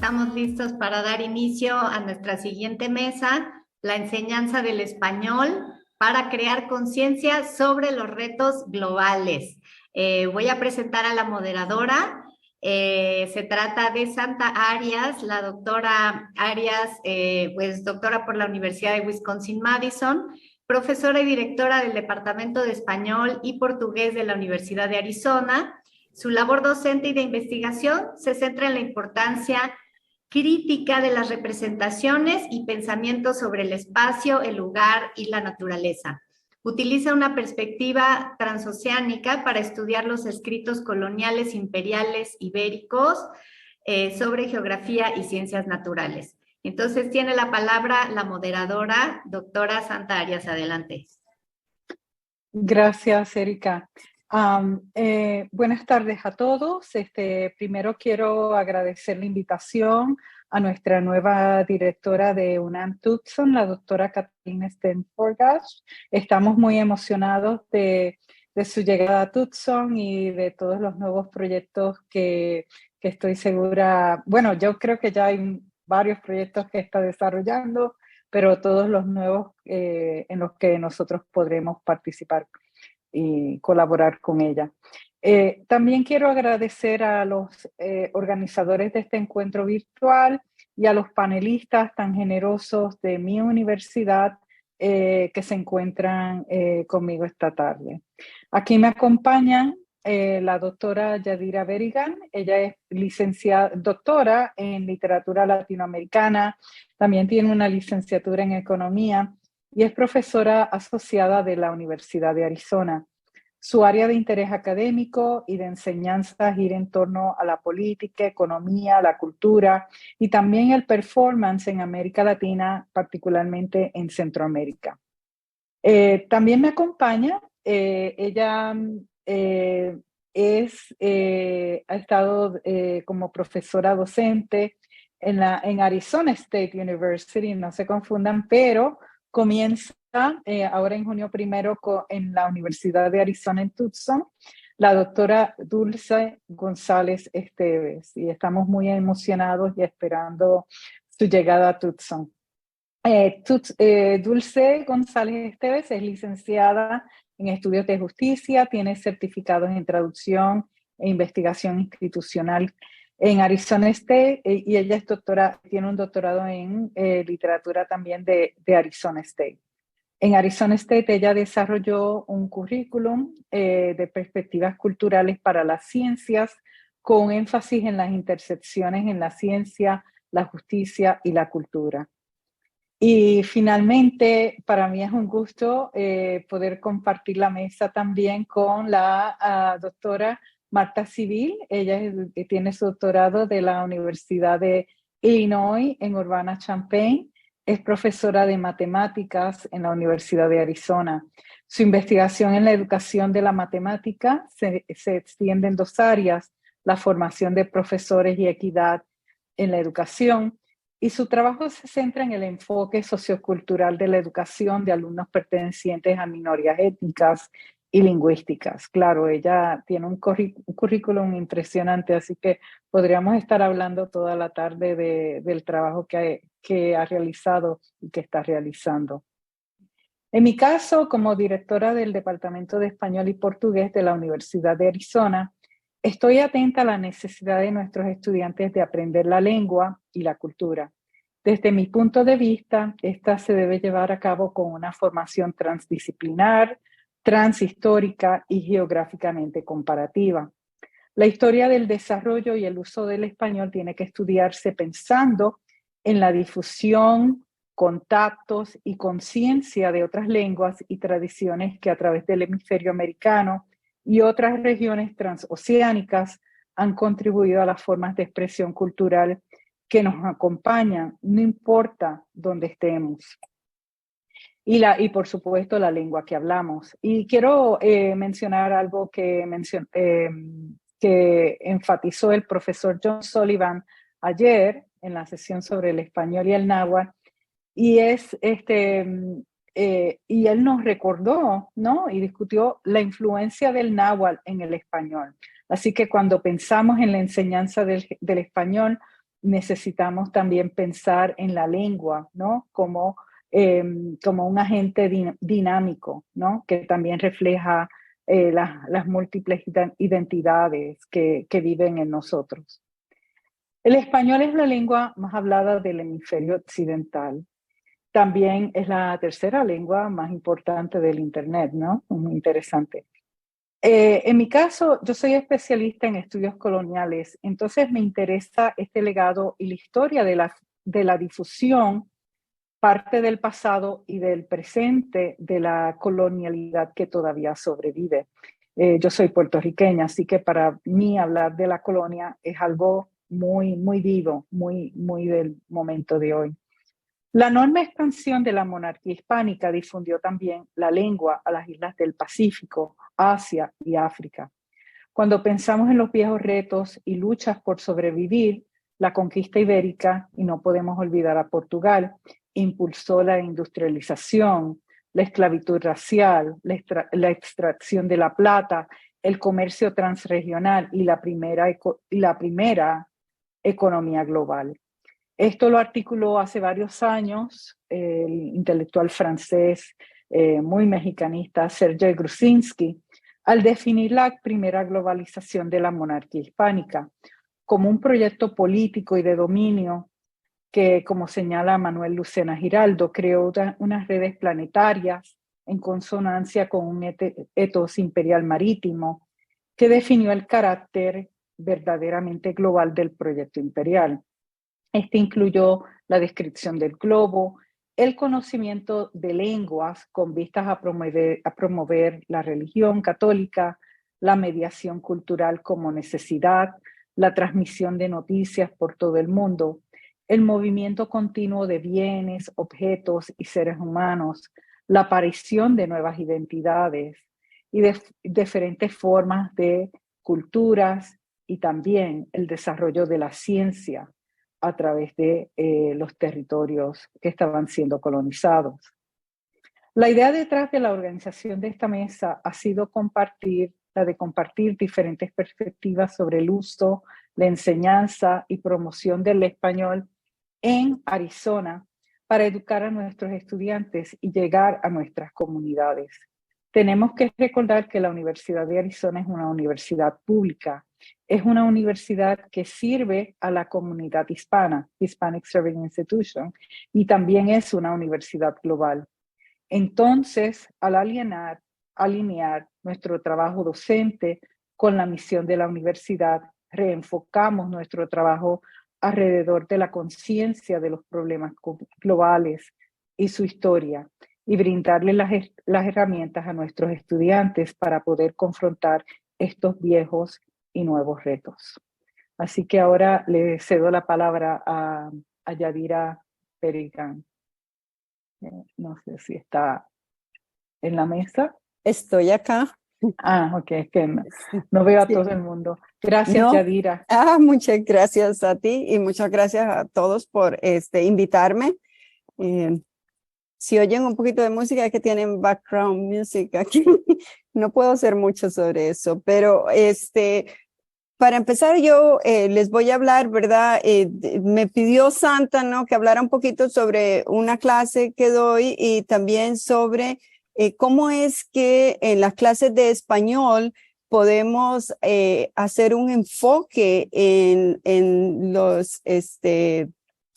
estamos listos para dar inicio a nuestra siguiente mesa, la enseñanza del español para crear conciencia sobre los retos globales. Voy a presentar a la moderadora. Se trata de Santa Arias, la doctora Arias, pues doctora por la Universidad de Wisconsin-Madison, profesora y directora del Departamento de Español y Portugués de la Universidad de Arizona. Su labor docente y de investigación se centra en la importancia crítica de las representaciones y pensamientos sobre el espacio, el lugar y la naturaleza. Utiliza una perspectiva transoceánica para estudiar los escritos coloniales imperiales ibéricos sobre geografía y ciencias naturales. Entonces tiene la palabra la moderadora, doctora Santa Arias. Adelante. Gracias, Erika. Buenas tardes a todos. Primero quiero agradecer la invitación a nuestra nueva directora de UNAM Tucson, la doctora Kathleen Stenforgast. Estamos muy emocionados de su llegada a Tucson y de todos los nuevos proyectos que estoy segura, bueno, yo creo que ya hay varios proyectos que está desarrollando, pero todos los nuevos en los que nosotros podremos participar y colaborar con ella. También quiero agradecer a los organizadores de este encuentro virtual y a los panelistas tan generosos de mi universidad que se encuentran conmigo esta tarde. Aquí me acompañan la doctora Yadira Berigan. Ella es doctora en literatura latinoamericana, también tiene una licenciatura en economía y es profesora asociada de la Universidad de Arizona. Su área de interés académico y de enseñanza gira en torno a la política, economía, la cultura y también el performance en América Latina, particularmente en Centroamérica. También me acompaña, ella ha estado como profesora docente en Arizona State University, no se confundan, pero comienza ahora en junio 1 en la Universidad de Arizona en Tucson, la doctora Dulce González Esteves, y estamos muy emocionados y esperando su llegada a Tucson. Dulce González Esteves es licenciada en estudios de justicia, tiene certificados en traducción e investigación institucional en Arizona State y ella es tiene un doctorado en literatura también de Arizona State. En Arizona State ella desarrolló un currículum de perspectivas culturales para las ciencias con énfasis en las intersecciones en la ciencia, la justicia y la cultura. Y finalmente, para mí es un gusto poder compartir la mesa también con la doctora Marta Civil. Ella tiene su doctorado de la Universidad de Illinois en Urbana-Champaign. Es profesora de matemáticas en la Universidad de Arizona. Su investigación en la educación de la matemática se extiende en dos áreas: la formación de profesores y equidad en la educación. Y su trabajo se centra en el enfoque sociocultural de la educación de alumnos pertenecientes a minorías étnicas y lingüísticas. Claro, ella tiene un currículum impresionante, así que podríamos estar hablando toda la tarde del trabajo que ha realizado y que está realizando. En mi caso, como directora del Departamento de Español y Portugués de la Universidad de Arizona, estoy atenta a la necesidad de nuestros estudiantes de aprender la lengua y la cultura. Desde mi punto de vista, esta se debe llevar a cabo con una formación transdisciplinar, transhistórica y geográficamente comparativa. La historia del desarrollo y el uso del español tiene que estudiarse pensando en la difusión, contactos y conciencia de otras lenguas y tradiciones que a través del hemisferio americano y otras regiones transoceánicas han contribuido a las formas de expresión cultural que nos acompañan, no importa dónde estemos. Y por supuesto la lengua que hablamos. Y quiero mencionar algo que enfatizó el profesor John Sullivan ayer en la sesión sobre el español y el náhuatl, y y él nos recordó, ¿no? Y discutió la influencia del náhuatl en el español. Así que cuando pensamos en la enseñanza del español, necesitamos también pensar en la lengua, ¿no? Como un agente dinámico, ¿no? Que también refleja las múltiples identidades que viven en nosotros. El español es la lengua más hablada del hemisferio occidental. También es la tercera lengua más importante del Internet, ¿no? Muy interesante. En mi caso, yo soy especialista en estudios coloniales, entonces me interesa este legado y la historia de la difusión, parte del pasado y del presente de la colonialidad que todavía sobrevive. Yo soy puertorriqueña, así que para mí hablar de la colonia es algo muy, muy vivo, muy, muy del momento de hoy. La enorme expansión de la monarquía hispánica difundió también la lengua a las islas del Pacífico, Asia y África. Cuando pensamos en los viejos retos y luchas por sobrevivir, la conquista ibérica, y no podemos olvidar a Portugal, impulsó la industrialización, la esclavitud racial, la extracción de la plata, el comercio transregional y la primera economía global. Esto lo articuló hace varios años el intelectual francés muy mexicanista Sergei Gruzinski al definir la primera globalización de la monarquía hispánica como un proyecto político y de dominio que, como señala Manuel Lucena Giraldo, creó unas redes planetarias en consonancia con un etos imperial marítimo que definió el carácter verdaderamente global del proyecto imperial. Este incluyó la descripción del globo, el conocimiento de lenguas con vistas a promover la religión católica, la mediación cultural como necesidad, la transmisión de noticias por todo el mundo, el movimiento continuo de bienes, objetos y seres humanos, la aparición de nuevas identidades y de diferentes formas de culturas y también el desarrollo de la ciencia a través de los territorios que estaban siendo colonizados. La idea detrás de la organización de esta mesa ha sido la de compartir diferentes perspectivas sobre el uso, la enseñanza y promoción del español en Arizona para educar a nuestros estudiantes y llegar a nuestras comunidades. Tenemos que recordar que la Universidad de Arizona es una universidad pública. Es una universidad que sirve a la comunidad hispana, Hispanic Serving Institution, y también es una universidad global. Entonces, al alinear nuestro trabajo docente con la misión de la universidad, reenfocamos nuestro trabajo alrededor de la conciencia de los problemas globales y su historia, y brindarles las herramientas a nuestros estudiantes para poder confrontar estos viejos y nuevos retos. Así que ahora le cedo la palabra a Yadira Perigán. No sé si está en la mesa. Estoy acá. Ok, es que no veo a Sí. todo el mundo. Gracias, Yadira. Muchas gracias a ti y muchas gracias a todos por invitarme. Si oyen un poquito de música, es que tienen background music aquí. No puedo hacer mucho sobre eso, pero para empezar yo les voy a hablar, ¿verdad? Me pidió Santa, ¿no? Que hablara un poquito sobre una clase que doy y también sobre cómo es que en las clases de español podemos hacer un enfoque en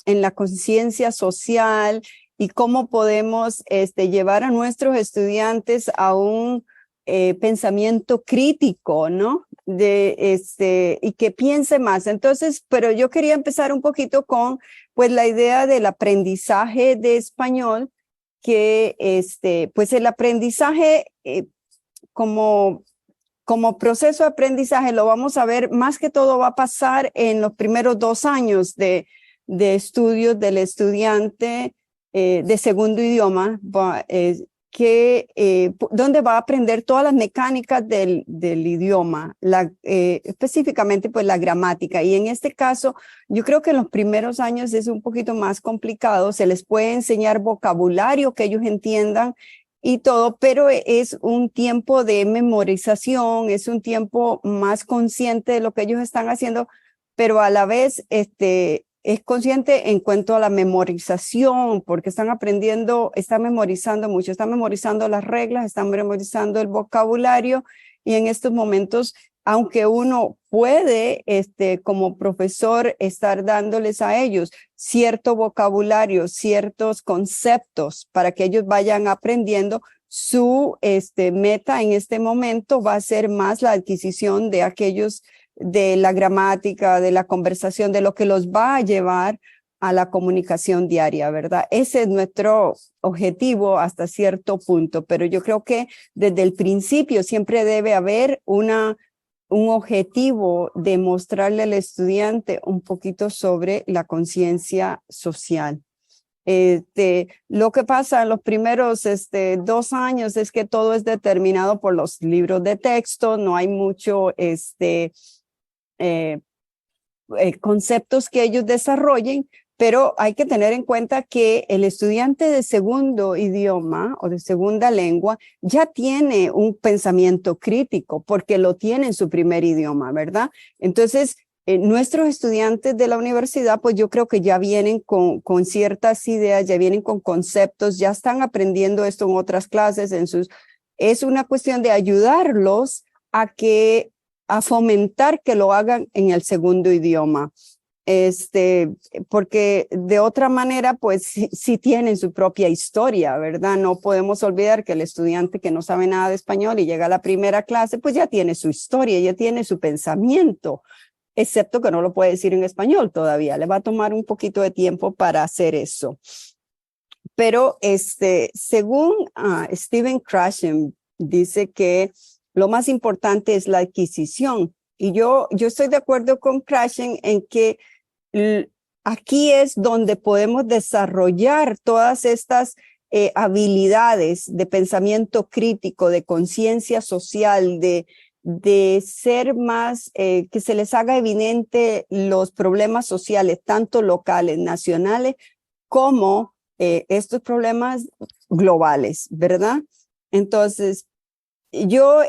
la conciencia social y cómo podemos llevar a nuestros estudiantes a un pensamiento crítico, ¿no? Y que piense más. Entonces, pero yo quería empezar un poquito con, pues, la idea del aprendizaje de español, que, pues, el aprendizaje como proceso de aprendizaje lo vamos a ver, más que todo va a pasar en los primeros 2 años de estudios del estudiante de segundo idioma, donde va a aprender todas las mecánicas del idioma, específicamente pues la gramática. Y en este caso, yo creo que en los primeros años es un poquito más complicado, se les puede enseñar vocabulario que ellos entiendan y todo, pero es un tiempo de memorización, es un tiempo más consciente de lo que ellos están haciendo, pero a la vez es consciente en cuanto a la memorización, porque están memorizando mucho, están memorizando las reglas, están memorizando el vocabulario, y en estos momentos, aunque uno puede, como profesor, estar dándoles a ellos cierto vocabulario, ciertos conceptos para que ellos vayan aprendiendo, su meta en este momento va a ser más la adquisición de aquellos, de la gramática, de la conversación, de lo que los va a llevar a la comunicación diaria, ¿verdad? Ese es nuestro objetivo hasta cierto punto, pero yo creo que desde el principio siempre debe haber un objetivo de mostrarle al estudiante un poquito sobre la conciencia social. Lo que pasa en los primeros 2 años es que todo es determinado por los libros de texto, no hay mucho conceptos que ellos desarrollen, pero hay que tener en cuenta que el estudiante de segundo idioma o de segunda lengua ya tiene un pensamiento crítico porque lo tiene en su primer idioma, ¿verdad? Entonces, nuestros estudiantes de la universidad, pues yo creo que ya vienen con ciertas ideas, ya vienen con conceptos, ya están aprendiendo esto en otras clases, es una cuestión de ayudarlos a fomentar que lo hagan en el segundo idioma. Porque de otra manera, pues sí tienen su propia historia, ¿verdad? No podemos olvidar que el estudiante que no sabe nada de español y llega a la primera clase, pues ya tiene su historia, ya tiene su pensamiento, excepto que no lo puede decir en español todavía. Le va a tomar un poquito de tiempo para hacer eso. Pero según Stephen Krashen, dice que lo más importante es la adquisición. Y yo estoy de acuerdo con Krashen en que aquí es donde podemos desarrollar todas estas habilidades de pensamiento crítico, de conciencia social, de ser más, que se les haga evidente los problemas sociales, tanto locales, nacionales, como estos problemas globales, ¿verdad? Entonces, yo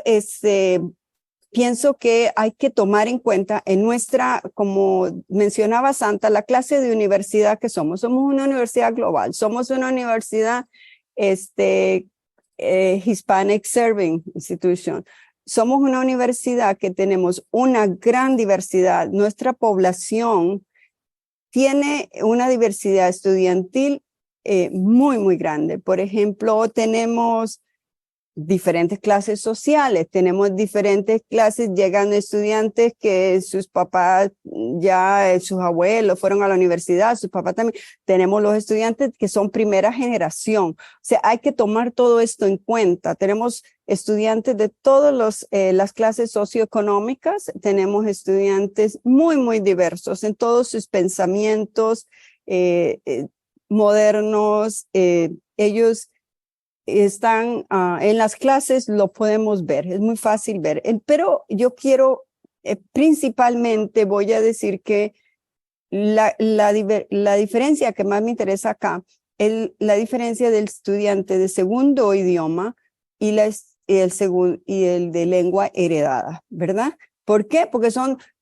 pienso que hay que tomar en cuenta en nuestra, como mencionaba Santa, la clase de universidad que somos una universidad global, somos una universidad Hispanic Serving Institution. Somos una universidad que tenemos una gran diversidad. Nuestra población tiene una diversidad estudiantil muy, muy grande. Por ejemplo, tenemos diferentes clases sociales, tenemos diferentes clases, llegan estudiantes que sus papás sus abuelos fueron a la universidad, sus papás también. Tenemos los estudiantes que son primera generación. O sea, hay que tomar todo esto en cuenta. Tenemos estudiantes de todas las clases socioeconómicas, tenemos estudiantes muy, muy diversos en todos sus pensamientos modernos. Ellos están en las clases, lo podemos ver, es muy fácil ver. Pero yo quiero, principalmente voy a decir que la diferencia que más me interesa acá es la diferencia del estudiante de segundo idioma y el de lengua heredada, ¿verdad? ¿Por qué? Porque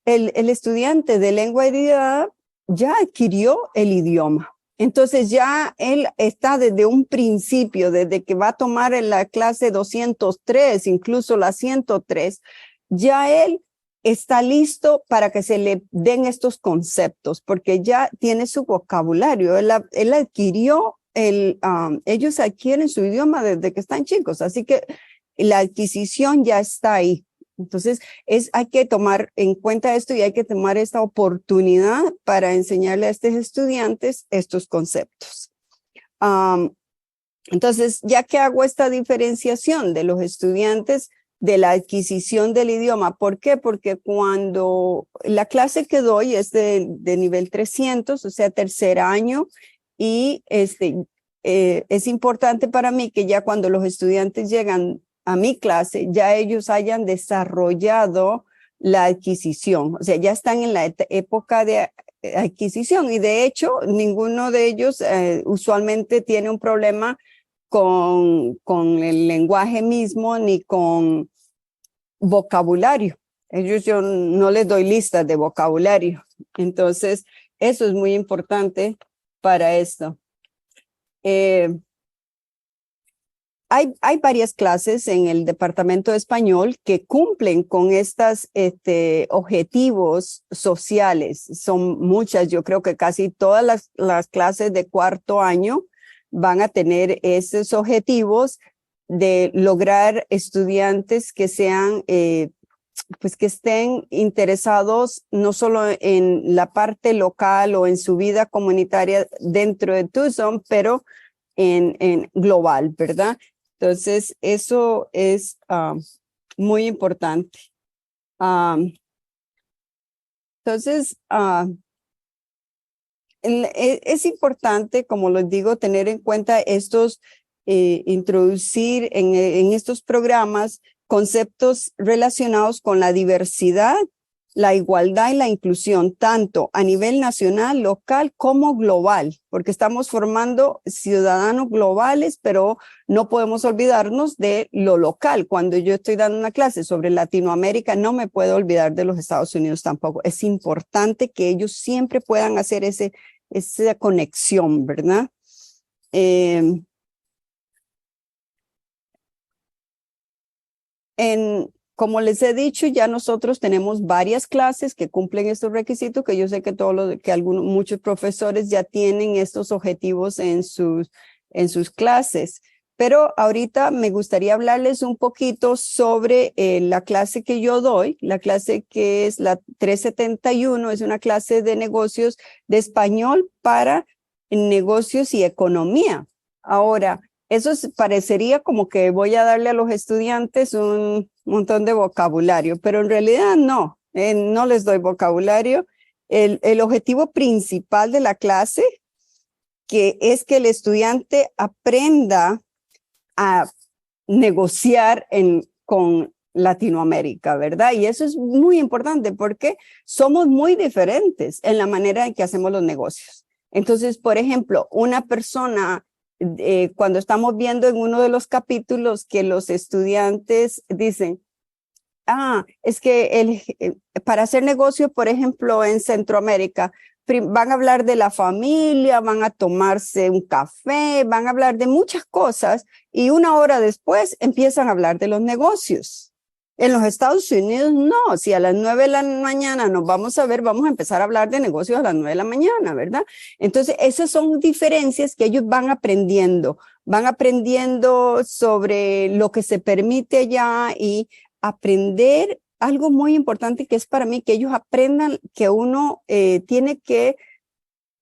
el estudiante de lengua heredada ya adquirió el idioma. Entonces ya él está desde un principio, desde que va a tomar en la clase 203, incluso la 103, ya él está listo para que se le den estos conceptos, porque ya tiene su vocabulario, él adquirió, ellos adquieren su idioma desde que están chicos, así que la adquisición ya está ahí. Entonces, hay que tomar en cuenta esto y hay que tomar esta oportunidad para enseñarle a estos estudiantes estos conceptos. Entonces, ya que hago esta diferenciación de los estudiantes de la adquisición del idioma, ¿por qué? Porque cuando la clase que doy es de nivel 300, o sea, tercer año, y es importante para mí que ya cuando los estudiantes llegan a mi clase, ya ellos hayan desarrollado la adquisición, o sea, ya están en la época de adquisición y de hecho ninguno de ellos usualmente tiene un problema con el lenguaje mismo ni con vocabulario. Yo no les doy listas de vocabulario. Entonces, eso es muy importante para esto. Hay varias clases en el Departamento de Español que cumplen con estos objetivos sociales. Son muchas, yo creo que casi todas las clases de cuarto año van a tener esos objetivos de lograr estudiantes que sean, pues que estén interesados no solo en la parte local o en su vida comunitaria dentro de Tucson, pero en global, ¿verdad? Entonces, eso es muy importante. Entonces, es importante, como les digo, tener en cuenta introducir en estos programas conceptos relacionados con la diversidad, la igualdad y la inclusión, tanto a nivel nacional, local, como global, porque estamos formando ciudadanos globales, pero no podemos olvidarnos de lo local. Cuando yo estoy dando una clase sobre Latinoamérica, no me puedo olvidar de los Estados Unidos tampoco. Es importante que ellos siempre puedan hacer esa conexión, ¿verdad? Como les he dicho, ya nosotros tenemos varias clases que cumplen estos requisitos, que yo sé que muchos profesores ya tienen estos objetivos en sus clases. Pero ahorita me gustaría hablarles un poquito sobre la clase que yo doy, la clase que es la 371, es una clase de negocios de español para negocios y economía. Ahora, eso parecería como que voy a darle a los estudiantes un montón de vocabulario, pero en realidad no les doy vocabulario. El objetivo principal de la clase es que el estudiante aprenda a negociar con Latinoamérica, ¿verdad? Y eso es muy importante porque somos muy diferentes en la manera en que hacemos los negocios. Entonces, por ejemplo, una persona... cuando estamos viendo en uno de los capítulos que los estudiantes dicen, es que para hacer negocio, por ejemplo, en Centroamérica, van a hablar de la familia, van a tomarse un café, van a hablar de muchas cosas y una hora después empiezan a hablar de los negocios. En los Estados Unidos, no. Si a las 9 de la mañana nos vamos a ver, vamos a empezar a hablar de negocios a las 9 de la mañana, ¿verdad? Entonces, esas son diferencias que ellos van aprendiendo sobre lo que se permite allá y aprender algo muy importante que es para mí, que ellos aprendan que uno tiene que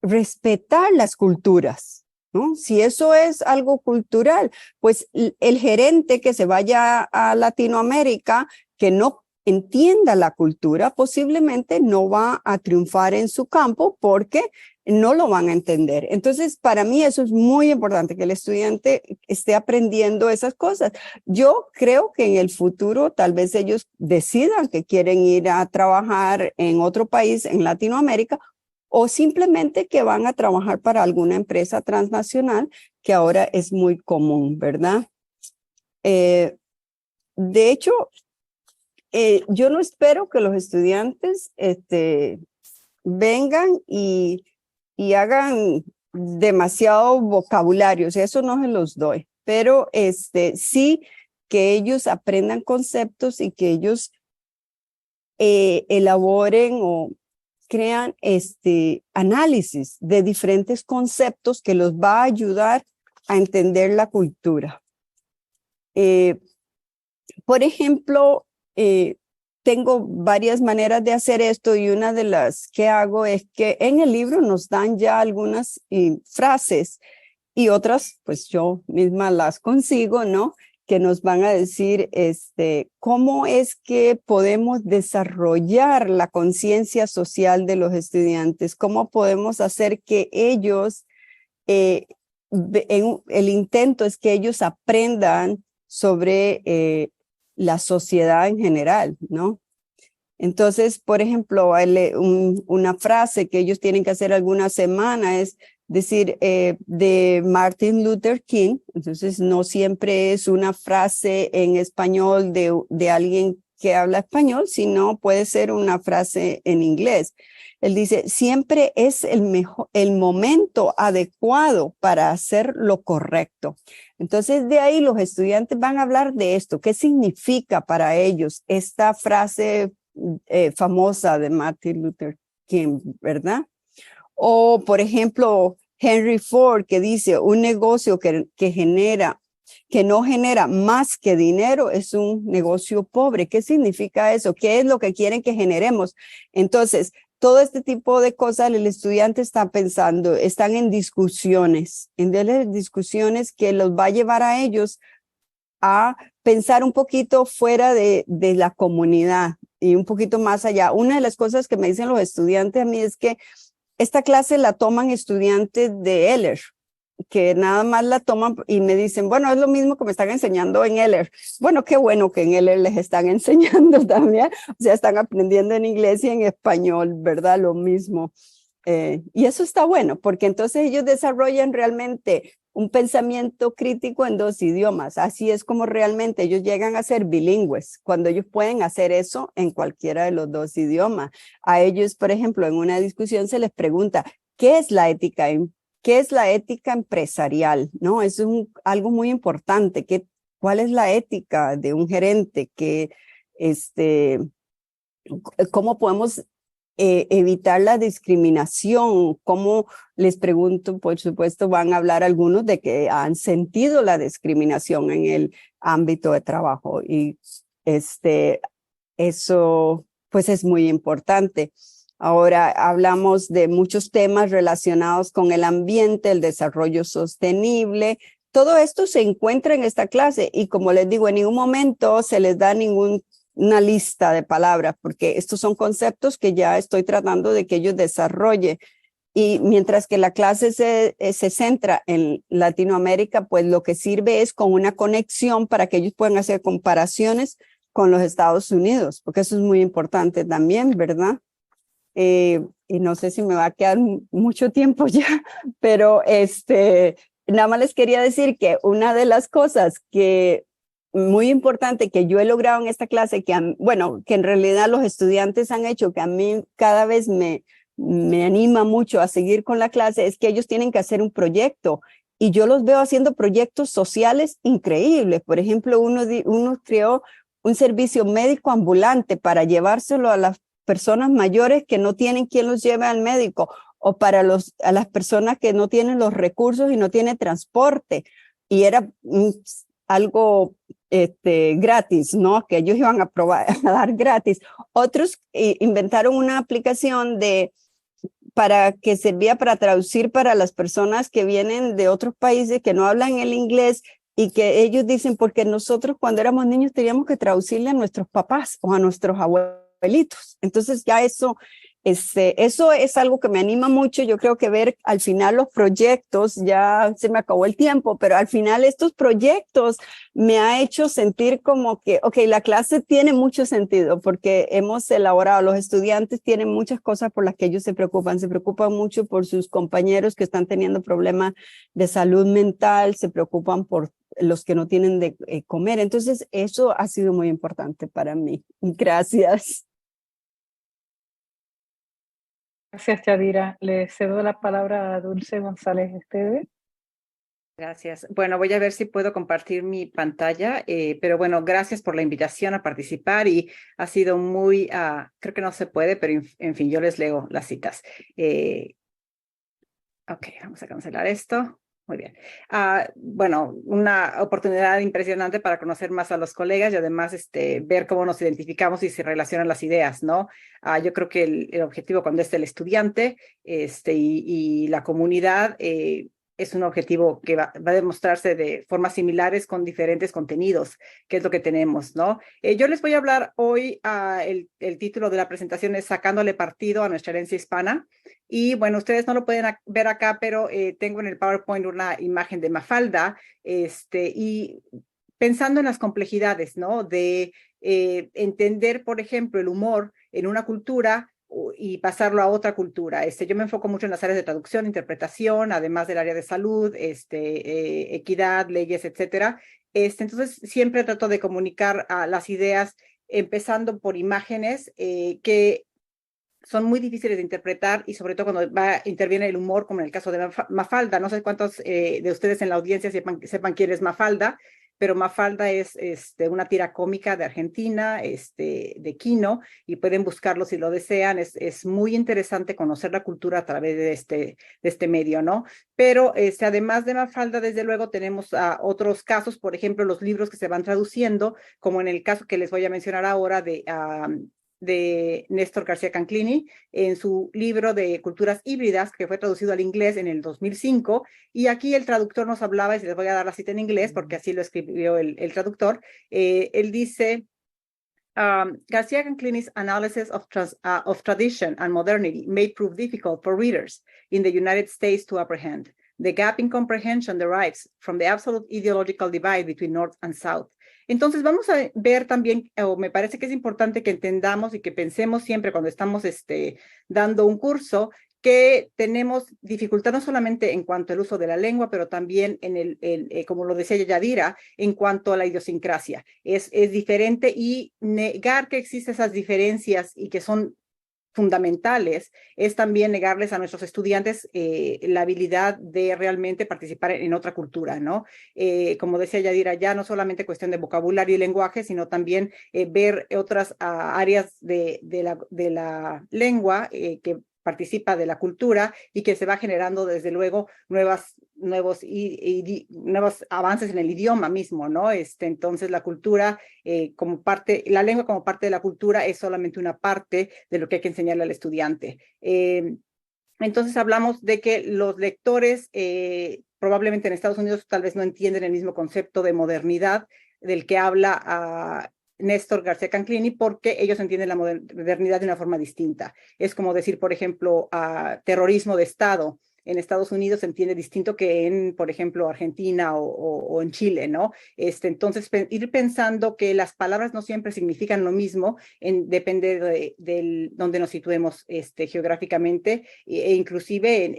respetar las culturas, ¿no? Si eso es algo cultural, pues el gerente que se vaya a Latinoamérica, que no entienda la cultura, posiblemente no va a triunfar en su campo porque no lo van a entender. Entonces, para mí eso es muy importante, que el estudiante esté aprendiendo esas cosas. Yo creo que en el futuro tal vez ellos decidan que quieren ir a trabajar en otro país en Latinoamérica, o simplemente que van a trabajar para alguna empresa transnacional, que ahora es muy común, ¿verdad? De hecho, yo no espero que los estudiantes vengan y hagan demasiado vocabulario, o sea, eso no se los doy, pero sí que ellos aprendan conceptos y que ellos elaboren o crean análisis de diferentes conceptos que los va a ayudar a entender la cultura. Por ejemplo, tengo varias maneras de hacer esto y una de las que hago es que en el libro nos dan ya algunas frases y otras, pues yo misma las consigo, ¿no? Que nos van a decir cómo es que podemos desarrollar la conciencia social de los estudiantes, cómo podemos hacer que ellos, el intento es que ellos aprendan sobre la sociedad en general, ¿no? Entonces, por ejemplo, una frase que ellos tienen que hacer alguna semana es decir, de Martin Luther King. Entonces, no siempre es una frase en español de alguien que habla español, sino puede ser una frase en inglés. él dice, siempre es el momento adecuado para hacer lo correcto. Entonces, de ahí los estudiantes van a hablar de esto. ¿Qué significa para ellos esta frase famosa de Martin Luther King, verdad? O, por ejemplo, Henry Ford, que dice, un negocio que no genera más que dinero es un negocio pobre. ¿Qué significa eso? ¿Qué es lo que quieren que generemos? Entonces, todo este tipo de cosas el estudiante está pensando, están en discusiones que los va a llevar a ellos a pensar un poquito fuera de la comunidad y un poquito más allá. Una de las cosas que me dicen los estudiantes a mí es que esta clase la toman estudiantes de Eller, que nada más la toman y me dicen, bueno, es lo mismo que me están enseñando en Eller. Bueno, qué bueno que en Eller les están enseñando también, o sea, están aprendiendo en inglés y en español, ¿verdad? Lo mismo. Y eso está bueno, porque entonces ellos desarrollan realmente un pensamiento crítico en dos idiomas. Así es como realmente ellos llegan a ser bilingües, cuando ellos pueden hacer eso en cualquiera de los dos idiomas. A ellos, por ejemplo, en una discusión se les pregunta, ¿qué es la ética? ¿Qué es la ética empresarial? ¿No? Eso es algo muy importante. ¿Cuál es la ética de un gerente? ¿Cómo podemos evitar la discriminación? ¿Cómo? Les pregunto, por supuesto, van a hablar algunos de que han sentido la discriminación en el ámbito de trabajo y eso pues es muy importante. Ahora hablamos de muchos temas relacionados con el ambiente, el desarrollo sostenible. Todo esto se encuentra en esta clase y como les digo, en ningún momento se les da una lista de palabras, porque estos son conceptos que ya estoy tratando de que ellos desarrollen. Y mientras que la clase se centra en Latinoamérica, pues lo que sirve es con una conexión para que ellos puedan hacer comparaciones con los Estados Unidos, porque eso es muy importante también, ¿verdad? Y no sé si me va a quedar mucho tiempo ya, pero nada más les quería decir que una de las cosas que muy importante que yo he logrado en esta clase, que en realidad los estudiantes han hecho, que a mí cada vez me anima mucho a seguir con la clase, es que ellos tienen que hacer un proyecto y yo los veo haciendo proyectos sociales increíbles. Por ejemplo, uno creó un servicio médico ambulante para llevárselo a las personas mayores que no tienen quien los lleve al médico o para a las personas que no tienen los recursos y no tienen transporte. Y era algo gratis, ¿no? Que ellos iban a dar gratis. Otros inventaron una aplicación para que servía para traducir para las personas que vienen de otros países que no hablan el inglés y que ellos dicen, porque nosotros cuando éramos niños teníamos que traducirle a nuestros papás o a nuestros abuelitos. Entonces ya eso es algo que me anima mucho. Yo creo que ver al final los proyectos, ya se me acabó el tiempo, pero al final estos proyectos me ha hecho sentir como que, ok, la clase tiene mucho sentido porque hemos elaborado, los estudiantes tienen muchas cosas por las que ellos se preocupan mucho por sus compañeros que están teniendo problemas de salud mental, se preocupan por los que no tienen de comer. Entonces, eso ha sido muy importante para mí. Gracias. Gracias, Yadira. Le cedo la palabra a Dulce González Esteve. Gracias. Bueno, voy a ver si puedo compartir mi pantalla, pero bueno, gracias por la invitación a participar y ha sido muy, creo que no se puede, pero en fin, yo les leo las citas. Ok, vamos a cancelar esto. Muy bien. Bueno, una oportunidad impresionante para conocer más a los colegas y además ver cómo nos identificamos y se relacionan las ideas, ¿no? Yo creo que el objetivo cuando es el estudiante y la comunidad es un objetivo que va a demostrarse de formas similares con diferentes contenidos, que es lo que tenemos, ¿no? Yo les voy a hablar hoy, el título de la presentación es Sacándole partido a nuestra herencia hispana. Y bueno, ustedes no lo pueden ver acá, pero tengo en el PowerPoint una imagen de Mafalda, y pensando en las complejidades, ¿no? De entender, por ejemplo, el humor en una cultura y pasarlo a otra cultura. Yo me enfoco mucho en las áreas de traducción, interpretación, además del área de salud, equidad, leyes, etcétera. Entonces, siempre trato de comunicar las ideas empezando por imágenes que son muy difíciles de interpretar y sobre todo cuando interviene el humor, como en el caso de Mafalda. No sé cuántos de ustedes en la audiencia sepan quién es Mafalda, pero Mafalda es una tira cómica de Argentina, de Quino, y pueden buscarlo si lo desean. Es muy interesante conocer la cultura a través de este medio, ¿no? Pero además de Mafalda, desde luego tenemos otros casos, por ejemplo, los libros que se van traduciendo, como en el caso que les voy a mencionar ahora de Néstor García Canclini, en su libro de Culturas Híbridas, que fue traducido al inglés en el 2005, y aquí el traductor nos hablaba, y les voy a dar la cita en inglés, porque así lo escribió el traductor. Él dice, García Canclini's analysis of tradition and modernity may prove difficult for readers in the United States to apprehend. The gap in comprehension derives from the absolute ideological divide between North and South. Entonces vamos a ver también, o me parece que es importante que entendamos y que pensemos siempre cuando estamos dando un curso, que tenemos dificultad no solamente en cuanto al uso de la lengua, pero también en como lo decía Yadira, en cuanto a la idiosincrasia. Es diferente, y negar que existen esas diferencias y que son fundamentales es también negarles a nuestros estudiantes la habilidad de realmente participar en otra cultura, ¿no? Como decía Yadira, ya no solamente cuestión de vocabulario y lenguaje, sino también ver otras áreas de la lengua que participa de la cultura y que se va generando desde luego nuevos avances en el idioma mismo, ¿no? Entonces la cultura como parte, la lengua como parte de la cultura es solamente una parte de lo que hay que enseñarle al estudiante. Entonces hablamos de que los lectores probablemente en Estados Unidos tal vez no entienden el mismo concepto de modernidad del que habla Néstor García Canclini, porque ellos entienden la modernidad de una forma distinta. Es como decir, por ejemplo, terrorismo de Estado. En Estados Unidos se entiende distinto que en, por ejemplo, Argentina o en Chile, ¿no? Entonces, ir pensando que las palabras no siempre significan lo mismo, depende de donde nos situemos geográficamente, e inclusive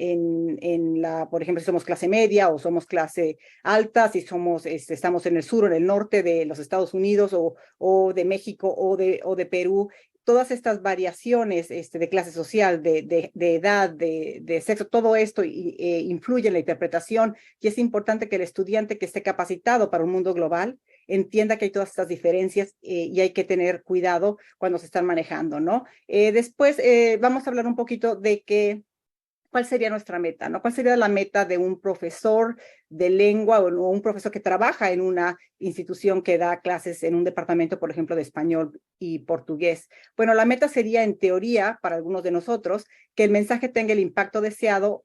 por ejemplo, si somos clase media o somos clase alta, si estamos en el sur o en el norte de los Estados Unidos o de México o de Perú. Todas estas variaciones de clase social, de edad, de sexo, todo esto influye en la interpretación, y es importante que el estudiante que esté capacitado para un mundo global entienda que hay todas estas diferencias y hay que tener cuidado cuando se están manejando, ¿no? Después vamos a hablar un poquito de ¿cuál sería nuestra meta, no? ¿Cuál sería la meta de un profesor de lengua o un profesor que trabaja en una institución que da clases en un departamento, por ejemplo, de español y portugués? Bueno, la meta sería, en teoría, para algunos de nosotros, que el mensaje tenga el impacto deseado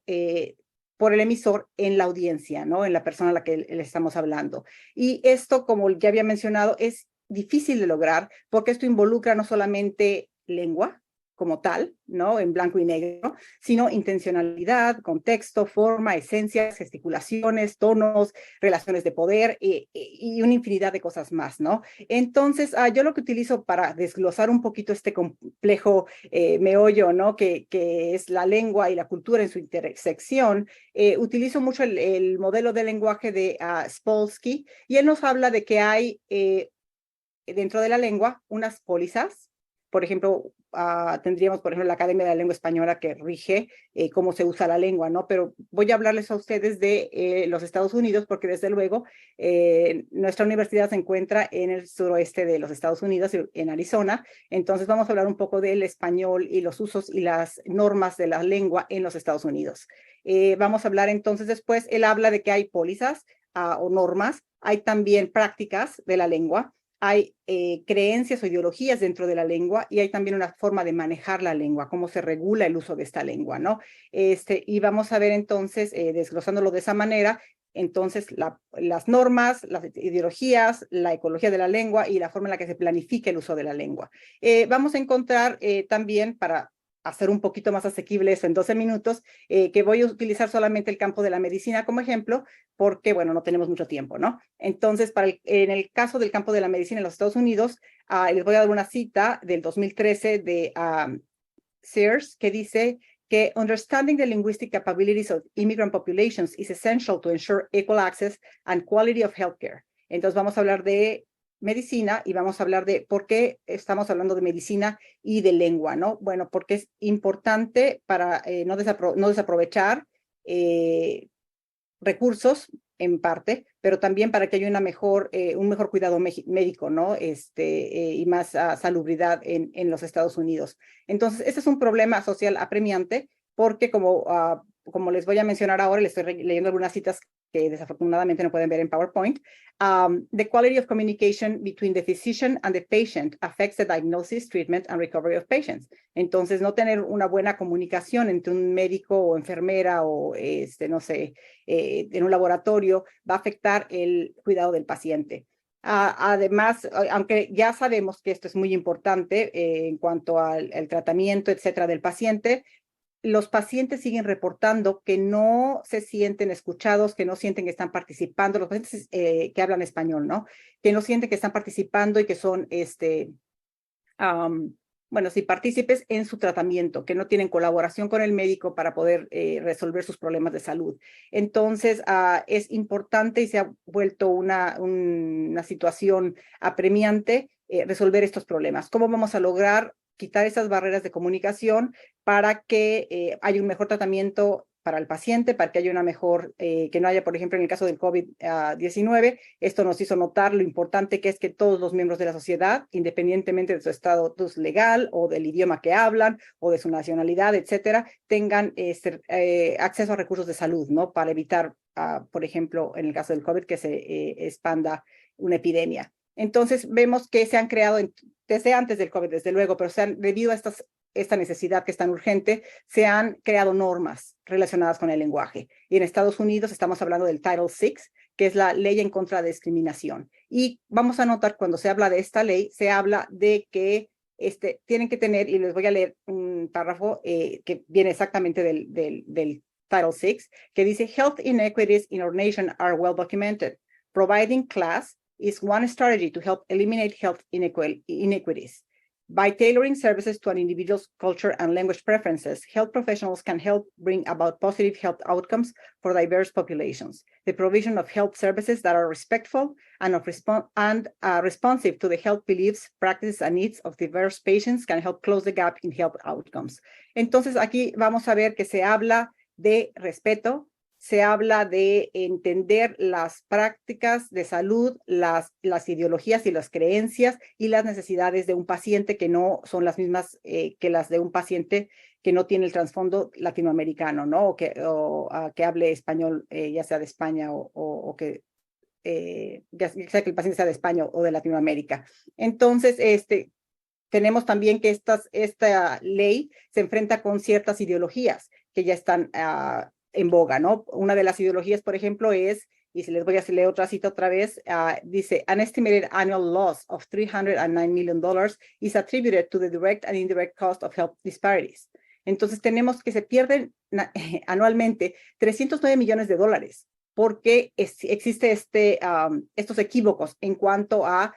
por el emisor en la audiencia, ¿no? En la persona a la que le estamos hablando. Y esto, como ya había mencionado, es difícil de lograr porque esto involucra no solamente lengua como tal, ¿no? En blanco y negro, sino intencionalidad, contexto, forma, esencias, gesticulaciones, tonos, relaciones de poder y una infinidad de cosas más, ¿no? Entonces, yo lo que utilizo para desglosar un poquito este complejo meollo, ¿no? Que es la lengua y la cultura en su intersección, utilizo mucho el modelo de lenguaje de Spolsky, y él nos habla de que hay dentro de la lengua unas pólizas. Por ejemplo, tendríamos, por ejemplo, la Academia de la Lengua Española, que rige cómo se usa la lengua, ¿no? Pero voy a hablarles a ustedes de los Estados Unidos, porque desde luego nuestra universidad se encuentra en el suroeste de los Estados Unidos, en Arizona. Entonces vamos a hablar un poco del español y los usos y las normas de la lengua en los Estados Unidos. Vamos a hablar entonces después, él habla de que hay pólizas o normas, hay también prácticas de la lengua, hay creencias o ideologías dentro de la lengua, y hay también una forma de manejar la lengua, cómo se regula el uso de esta lengua, ¿no? Y vamos a ver entonces, desglosándolo de esa manera, entonces las normas, las ideologías, la ecología de la lengua y la forma en la que se planifica el uso de la lengua. Vamos a encontrar también, para hacer un poquito más asequible eso en 12 minutos, que voy a utilizar solamente el campo de la medicina como ejemplo, porque, bueno, no tenemos mucho tiempo, ¿no? Entonces, en el caso del campo de la medicina en los Estados Unidos, les voy a dar una cita del 2013 de Sears, que dice que understanding the linguistic capabilities of immigrant populations is essential to ensure equal access and quality of healthcare. Entonces, vamos a hablar de medicina y vamos a hablar de por qué estamos hablando de medicina y de lengua, ¿no? Bueno, porque es importante para no desaprovechar recursos en parte, pero también para que haya un mejor cuidado médico, ¿no? Y más salubridad en los Estados Unidos. Entonces, este es un problema social apremiante porque como les voy a mencionar ahora, les estoy leyendo algunas citas que desafortunadamente no pueden ver en PowerPoint. The quality of communication between the physician and the patient affects the diagnosis, treatment, and recovery of patients. Entonces, no tener una buena comunicación entre un médico o enfermera o, no sé, en un laboratorio va a afectar el cuidado del paciente. Además, aunque ya sabemos que esto es muy importante en cuanto al tratamiento, etcétera, del paciente, los pacientes siguen reportando que no se sienten escuchados, que no sienten que están participando, los pacientes que hablan español, ¿no? Que no sienten que están participando y que son, bueno, sí, partícipes en su tratamiento, que no tienen colaboración con el médico para poder resolver sus problemas de salud. Entonces, es importante y se ha vuelto una situación apremiante resolver estos problemas. ¿Cómo vamos a lograr quitar esas barreras de comunicación para que haya un mejor tratamiento para el paciente, para que haya una mejor, que no haya, por ejemplo, en el caso del COVID-19, esto nos hizo notar lo importante que es que todos los miembros de la sociedad, independientemente de su estatus legal o del idioma que hablan o de su nacionalidad, etcétera, tengan acceso a recursos de salud, ¿no? Para evitar, por ejemplo, en el caso del COVID, que se expanda una epidemia. Entonces, vemos que se han creado desde antes del COVID, desde luego, pero debido a esta necesidad que es tan urgente, se han creado normas relacionadas con el lenguaje. Y en Estados Unidos estamos hablando del Title VI, que es la ley en contra de discriminación. Y vamos a notar cuando se habla de esta ley, se habla de que tienen que tener, y les voy a leer un párrafo que viene exactamente del Title VI, que dice, health inequities in our nation are well documented. Providing class is one strategy to help eliminate health inequities. By tailoring services to an individual's culture and language preferences, health professionals can help bring about positive health outcomes for diverse populations. The provision of health services that are respectful and responsive to the health beliefs, practices, and needs of diverse patients can help close the gap in health outcomes. Entonces, aquí vamos a ver que se habla de respeto, se habla de entender las prácticas de salud, las ideologías y las creencias y las necesidades de un paciente que no son las mismas que las de un paciente que no tiene el trasfondo latinoamericano, ¿no? O que hable español, ya sea de España o que ya sea que el paciente sea de España o de Latinoamérica. Entonces, tenemos también que esta ley se enfrenta con ciertas ideologías que ya están en boga, ¿no? Una de las ideologías, por ejemplo, es, y si les voy a leer otra cita otra vez, dice, an estimated annual loss of $309 million is attributed to the direct and indirect cost of health disparities. Entonces tenemos que se pierden anualmente $309 millones porque existe estos equívocos en cuanto a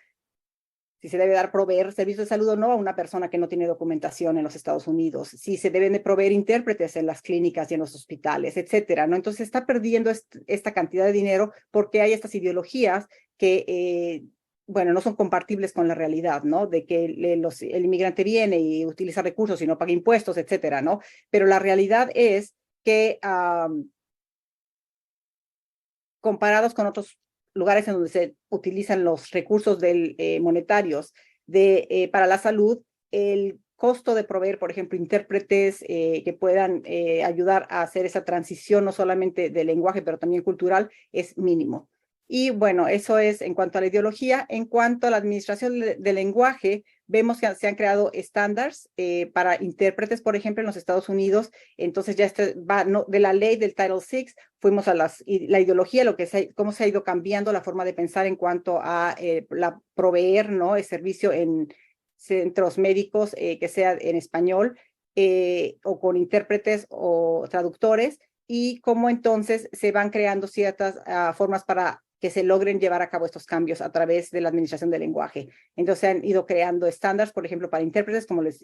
si se debe proveer servicios de salud o no a una persona que no tiene documentación en los Estados Unidos, si se deben de proveer intérpretes en las clínicas y en los hospitales, etcétera, ¿no? Entonces se está perdiendo esta cantidad de dinero porque hay estas ideologías que, bueno, no son compatibles con la realidad, ¿no? De que el inmigrante viene y utiliza recursos y no paga impuestos, etcétera, ¿no? Pero la realidad es que comparados con otros lugares en donde se utilizan los recursos monetarios para la salud, el costo de proveer, por ejemplo, intérpretes que puedan ayudar a hacer esa transición no solamente de lenguaje, pero también cultural, es mínimo. Y bueno, eso es en cuanto a la ideología. En cuanto a la administración del lenguaje, vemos que se han creado estándares para intérpretes, por ejemplo, en los Estados Unidos. Entonces ya va de la ley del Title VI, fuimos a la ideología, cómo se ha ido cambiando la forma de pensar en cuanto a proveer, ¿no? El servicio en centros médicos que sea en español o con intérpretes o traductores, y cómo entonces se van creando ciertas formas para que se logren llevar a cabo estos cambios a través de la administración del lenguaje. Entonces se han ido creando estándares, por ejemplo, para intérpretes, como les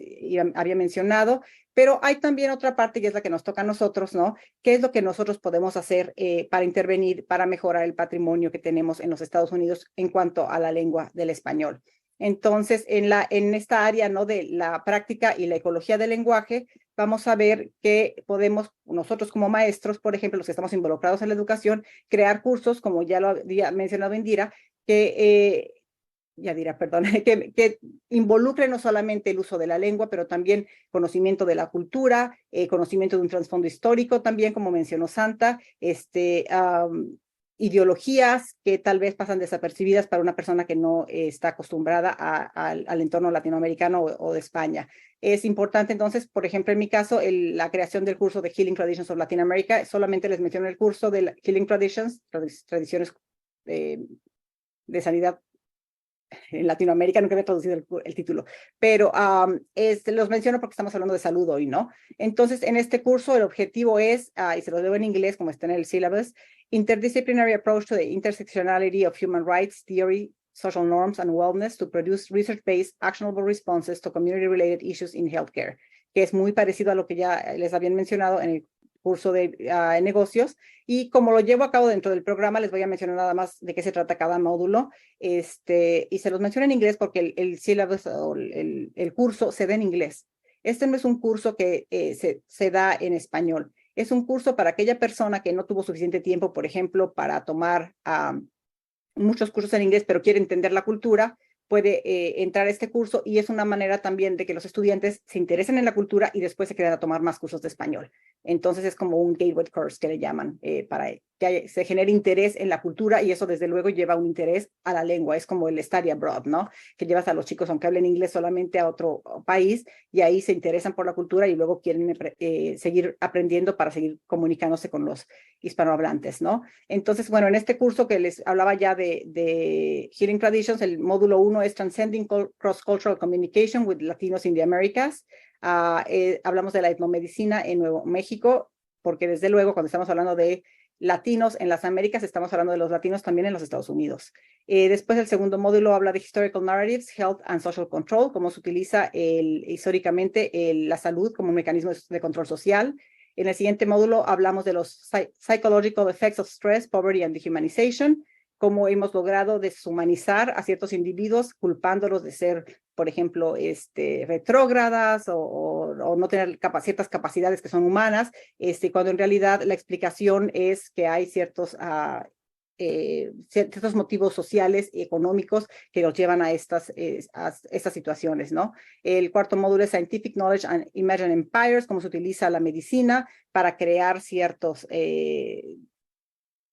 había mencionado, pero hay también otra parte que es la que nos toca a nosotros, ¿no? ¿Qué es lo que nosotros podemos hacer para intervenir, para mejorar el patrimonio que tenemos en los Estados Unidos en cuanto a la lengua del español? Entonces, en esta área, ¿no?, de la práctica y la ecología del lenguaje, vamos a ver que podemos, nosotros como maestros, por ejemplo, los que estamos involucrados en la educación, crear cursos, como ya lo había mencionado Indira, perdón, que involucre no solamente el uso de la lengua, pero también conocimiento de la cultura, conocimiento de un trasfondo histórico también, como mencionó Santa, ideologías que tal vez pasan desapercibidas para una persona que no está acostumbrada al entorno latinoamericano o de España. Es importante entonces, por ejemplo, en mi caso, la creación del curso de Healing Traditions of Latin America. Solamente les menciono el curso de Healing Traditions, tradiciones de sanidad en Latinoamérica, nunca había traducido el título, pero los menciono porque estamos hablando de salud hoy, ¿no? Entonces, en este curso el objetivo es, y se lo leo en inglés como está en el syllabus, Interdisciplinary Approach to the Intersectionality of Human Rights, Theory, Social Norms, and Wellness to Produce Research-Based Actionable Responses to Community-Related Issues in Healthcare, que es muy parecido a lo que ya les habían mencionado en el curso de negocios, y como lo llevo a cabo dentro del programa, les voy a mencionar nada más de qué se trata cada módulo, y se los menciono en inglés porque el syllabus o el curso se da en inglés. Este no es un curso que se da en español, es un curso para aquella persona que no tuvo suficiente tiempo, por ejemplo, para tomar muchos cursos en inglés, pero quiere entender la cultura, puede entrar a este curso, y es una manera también de que los estudiantes se interesen en la cultura y después se queden a tomar más cursos de español. Entonces es como un gateway course que le llaman, para que se genere interés en la cultura, y eso desde luego lleva un interés a la lengua. Es como el study abroad, ¿no? Que llevas a los chicos, aunque hablen inglés, solamente a otro país, y ahí se interesan por la cultura y luego quieren seguir aprendiendo para seguir comunicándose con los hispanohablantes, ¿no? Entonces, bueno, en este curso que les hablaba ya de Healing Traditions, el módulo 1 es Transcending Cross-Cultural Communication with Latinos in the Americas. Hablamos de la etnomedicina en Nuevo México, porque desde luego cuando estamos hablando de latinos en las Américas, estamos hablando de los latinos también en los Estados Unidos. Después el segundo módulo habla de Historical Narratives, Health and Social Control, cómo se utiliza históricamente la salud como un mecanismo de control social. En el siguiente módulo hablamos de los Psychological Effects of Stress, Poverty and Dehumanization, cómo hemos logrado deshumanizar a ciertos individuos, culpándolos de ser, por ejemplo, retrógradas o no tener ciertas capacidades que son humanas, cuando en realidad la explicación es que hay ciertos motivos sociales y económicos que los llevan a estas situaciones, ¿no? El cuarto módulo es Scientific Knowledge and Imagined Empires, cómo se utiliza la medicina para crear ciertos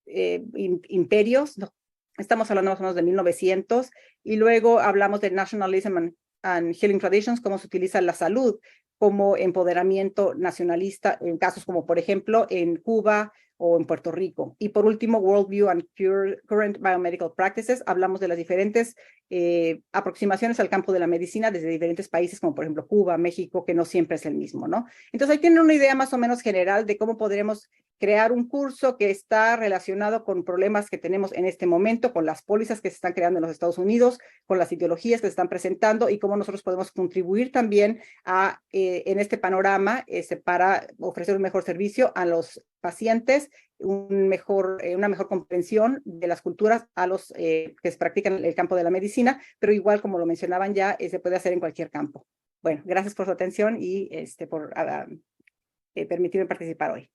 imperios, ¿no? Estamos hablando más o menos de 1900, y luego hablamos de Nationalism and Healing Traditions, cómo se utiliza la salud como empoderamiento nacionalista en casos como, por ejemplo, en Cuba o en Puerto Rico. Y por último, Worldview and Current Biomedical Practices. Hablamos de las diferentes aproximaciones al campo de la medicina desde diferentes países, como por ejemplo Cuba, México, que no siempre es el mismo, ¿no? Entonces ahí tienen una idea más o menos general de cómo podremos crear un curso que está relacionado con problemas que tenemos en este momento, con las pólizas que se están creando en los Estados Unidos, con las ideologías que se están presentando, y cómo nosotros podemos contribuir también en este panorama para ofrecer un mejor servicio a los pacientes, una mejor comprensión de las culturas a los que se practican el campo de la medicina, pero igual, como lo mencionaban ya, se puede hacer en cualquier campo. Bueno, gracias por su atención y por permitirme participar hoy.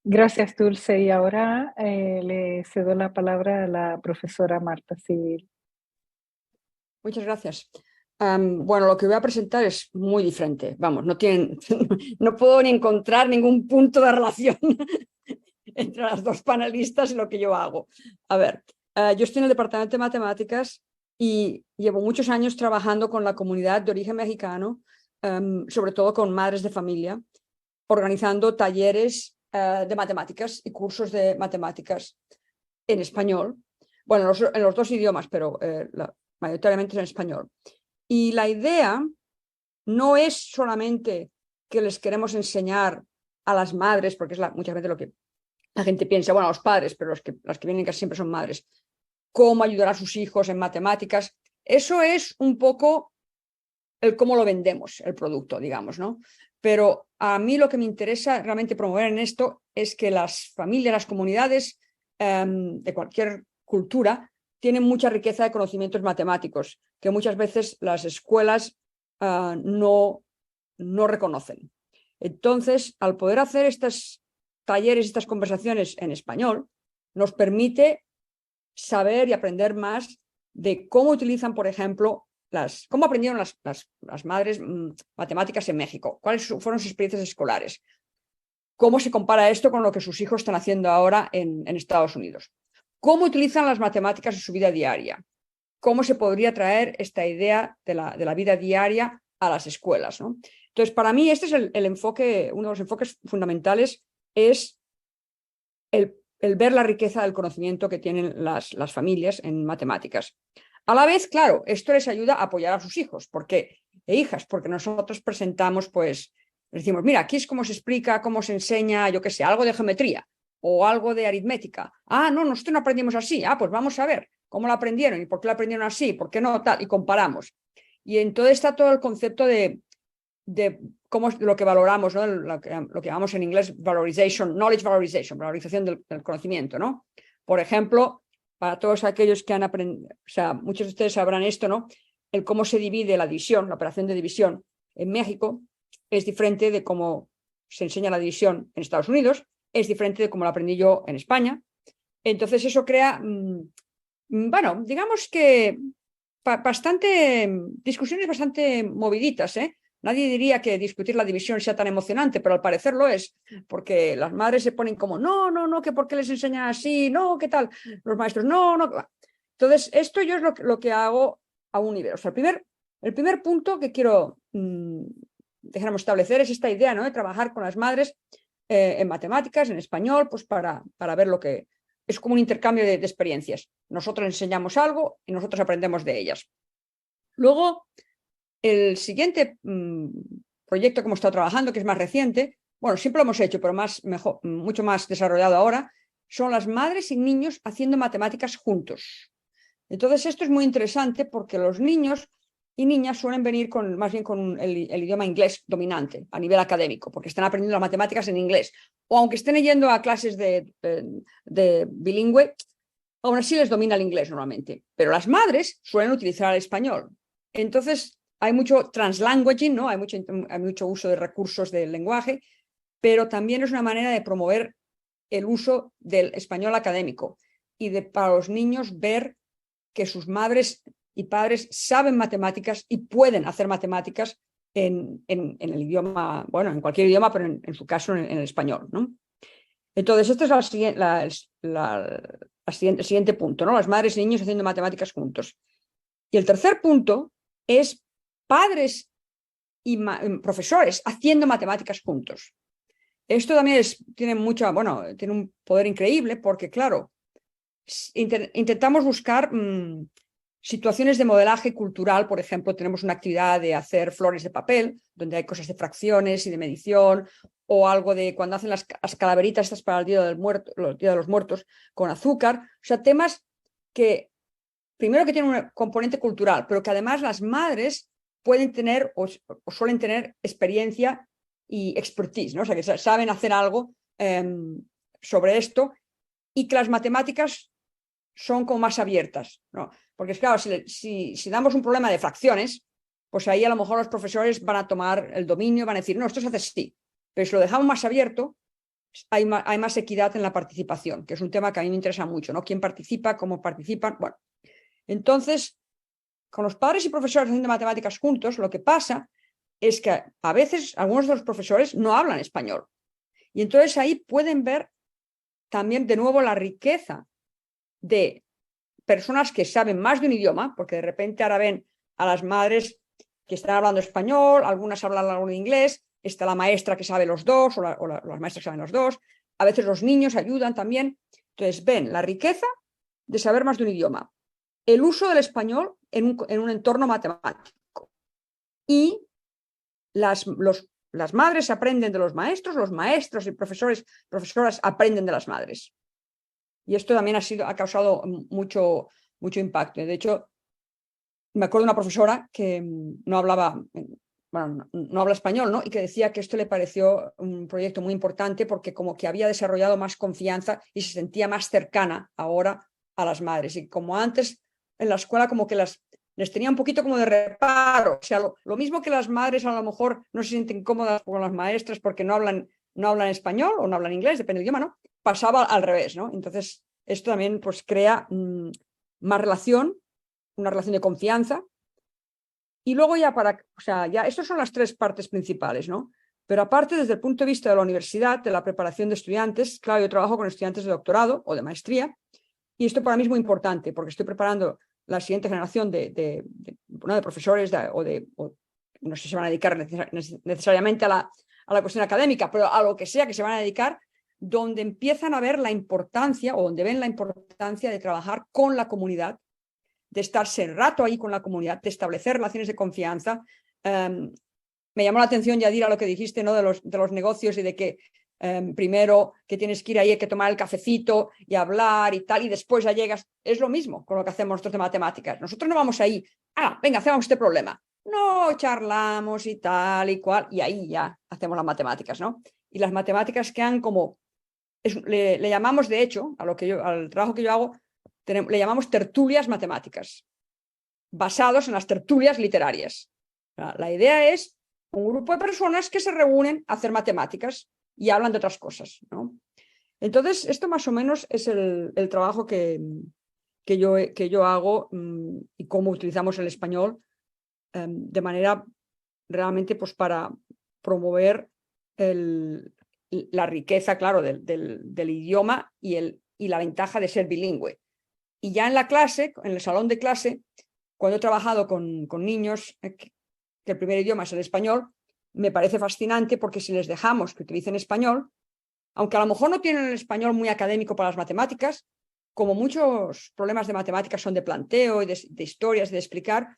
Gracias, Dulce. Y ahora le cedo la palabra a la profesora Marta Civil. Muchas gracias. Bueno, lo que voy a presentar es muy diferente. Vamos, no puedo ni encontrar ningún punto de relación entre las dos panelistas y lo que yo hago. A ver, yo estoy en el departamento de matemáticas y llevo muchos años trabajando con la comunidad de origen mexicano, sobre todo con madres de familia, organizando talleres de matemáticas y cursos de matemáticas en español. Bueno, en los dos idiomas, pero mayoritariamente en español. Y la idea no es solamente que les queremos enseñar a las madres, porque es muchas veces lo que la gente piensa, bueno, los padres, pero las que vienen casi siempre son madres, cómo ayudar a sus hijos en matemáticas. Eso es un poco el cómo lo vendemos, el producto, digamos, ¿no? Pero a mí lo que me interesa realmente promover en esto es que las familias, las comunidades de cualquier cultura tienen mucha riqueza de conocimientos matemáticos que muchas veces las escuelas no reconocen. Entonces, al poder hacer estos talleres, estas conversaciones en español, nos permite saber y aprender más de cómo utilizan, por ejemplo, cómo aprendieron las madres matemáticas en México, cuáles fueron sus experiencias escolares, cómo se compara esto con lo que sus hijos están haciendo ahora en Estados Unidos, cómo utilizan las matemáticas en su vida diaria, cómo se podría traer esta idea de la vida diaria a las escuelas, ¿no? Entonces, para mí, este es el enfoque, uno de los enfoques fundamentales es el ver la riqueza del conocimiento que tienen las familias en matemáticas. A la vez, claro, esto les ayuda a apoyar a sus hijos e hijas, porque nosotros presentamos, pues, decimos, mira, aquí es cómo se explica, cómo se enseña, yo qué sé, algo de geometría o algo de aritmética. Ah, no, nosotros no aprendimos así. Ah, pues vamos a ver cómo lo aprendieron y por qué lo aprendieron así, por qué no tal, y comparamos. Y entonces está todo el concepto de cómo es lo que valoramos, ¿no? Lo que llamamos en inglés valorization, knowledge valorization, valorización del conocimiento, ¿no? Por ejemplo, para todos aquellos que han aprendido, o sea, muchos de ustedes sabrán esto, ¿no? El cómo se divide la división, la operación de división en México es diferente de cómo se enseña la división en Estados Unidos, es diferente de cómo lo aprendí yo en España. Entonces eso crea, bueno, digamos que discusiones bastante moviditas, ¿eh? Nadie diría que discutir la división sea tan emocionante, pero al parecer lo es, porque las madres se ponen como, no, que por qué les enseñan así, no, qué tal, los maestros, no. Entonces, esto yo es lo que hago a un nivel. O sea, el primer punto que quiero dejarnos establecer es esta idea, ¿no? De trabajar con las madres en matemáticas, en español, pues para ver lo que es como un intercambio de experiencias. Nosotros enseñamos algo y nosotros aprendemos de ellas. Luego, el siguiente proyecto que hemos estado trabajando, que es más reciente, bueno, siempre lo hemos hecho, pero mucho más desarrollado ahora, son las madres y niños haciendo matemáticas juntos. Entonces, esto es muy interesante porque los niños y niñas suelen venir más bien con el idioma inglés dominante a nivel académico, porque están aprendiendo las matemáticas en inglés. O aunque estén yendo a clases de bilingüe, aún así les domina el inglés normalmente. Pero las madres suelen utilizar el español. Entonces, hay mucho translanguaging, ¿no? Hay mucho uso de recursos del lenguaje, pero también es una manera de promover el uso del español académico y para los niños ver que sus madres y padres saben matemáticas y pueden hacer matemáticas en el idioma, bueno, en cualquier idioma, pero en su caso en el español, ¿no? Entonces, este es el siguiente punto, ¿no? Las madres y niños haciendo matemáticas juntos. Y el tercer punto es padres y profesores haciendo matemáticas juntos. Esto también tiene un poder increíble porque, claro, intentamos buscar situaciones de modelaje cultural. Por ejemplo, tenemos una actividad de hacer flores de papel, donde hay cosas de fracciones y de medición, o algo de cuando hacen las calaveritas estas para el Día de los Muertos con azúcar. O sea, temas que, primero que tienen un componente cultural, pero que además las madres pueden tener o suelen tener experiencia y expertise, ¿no? O sea, que saben hacer algo sobre esto y que las matemáticas son como más abiertas, ¿no? Porque claro, si damos un problema de fracciones, pues ahí a lo mejor los profesores van a tomar el dominio, van a decir, no, esto se hace así. Pero si lo dejamos más abierto, hay más equidad en la participación, que es un tema que a mí me interesa mucho, ¿no? ¿Quién participa? ¿Cómo participan? Bueno, entonces, con los padres y profesores haciendo matemáticas juntos, lo que pasa es que a veces algunos de los profesores no hablan español. Y entonces ahí pueden ver también de nuevo la riqueza de personas que saben más de un idioma, porque de repente ahora ven a las madres que están hablando español, algunas hablan algo de inglés, está la maestra que sabe los dos, o las maestras que saben los dos, a veces los niños ayudan también. Entonces ven la riqueza de saber más de un idioma, el uso del español en un entorno matemático y los Las madres aprenden de los maestros y profesoras aprenden de las madres. Y esto también ha causado mucho impacto. De hecho, me acuerdo de una profesora que no habla español, ¿no? Y que decía que esto le pareció un proyecto muy importante porque como que había desarrollado más confianza y se sentía más cercana ahora a las madres. Y como antes en la escuela como que les tenía un poquito como de reparo. O sea, lo mismo que las madres a lo mejor no se sienten cómodas con las maestras porque no hablan español o no hablan inglés, depende del idioma, ¿no? Pasaba al revés, ¿no? Entonces, esto también pues crea más relación, una relación de confianza. Y luego ya estas son las tres partes principales, ¿no? Pero aparte, desde el punto de vista de la universidad, de la preparación de estudiantes, claro, yo trabajo con estudiantes de doctorado o de maestría, y esto para mí es muy importante porque estoy preparando la siguiente generación de profesores o no sé si se van a dedicar necesariamente a la cuestión académica, pero a lo que sea que se van a dedicar, donde empiezan a ver la importancia o donde ven la importancia de trabajar con la comunidad, de estarse el rato ahí con la comunidad, de establecer relaciones de confianza. Me llamó la atención, Yadira, lo que dijiste, ¿no? de los negocios y de que primero que tienes que ir ahí, hay que tomar el cafecito y hablar y tal, y después ya llegas. Es lo mismo con lo que hacemos nosotros de matemáticas. Nosotros no vamos ahí, venga, hacemos este problema. No, charlamos y tal y cual, y ahí ya hacemos las matemáticas, ¿no? Y las matemáticas quedan como, le llamamos, de hecho, al trabajo que yo hago, le llamamos tertulias matemáticas, basados en las tertulias literarias. La idea es un grupo de personas que se reúnen a hacer matemáticas y hablan de otras cosas, ¿no? Entonces, esto más o menos es el trabajo que yo hago y cómo utilizamos el español de manera realmente pues para promover la riqueza, claro, del idioma y la ventaja de ser bilingüe. Y ya en la clase, en el salón de clase, cuando he trabajado con niños, que el primer idioma es el español, me parece fascinante porque si les dejamos que utilicen español, aunque a lo mejor no tienen el español muy académico para las matemáticas, como muchos problemas de matemáticas son de planteo y de historias, de explicar,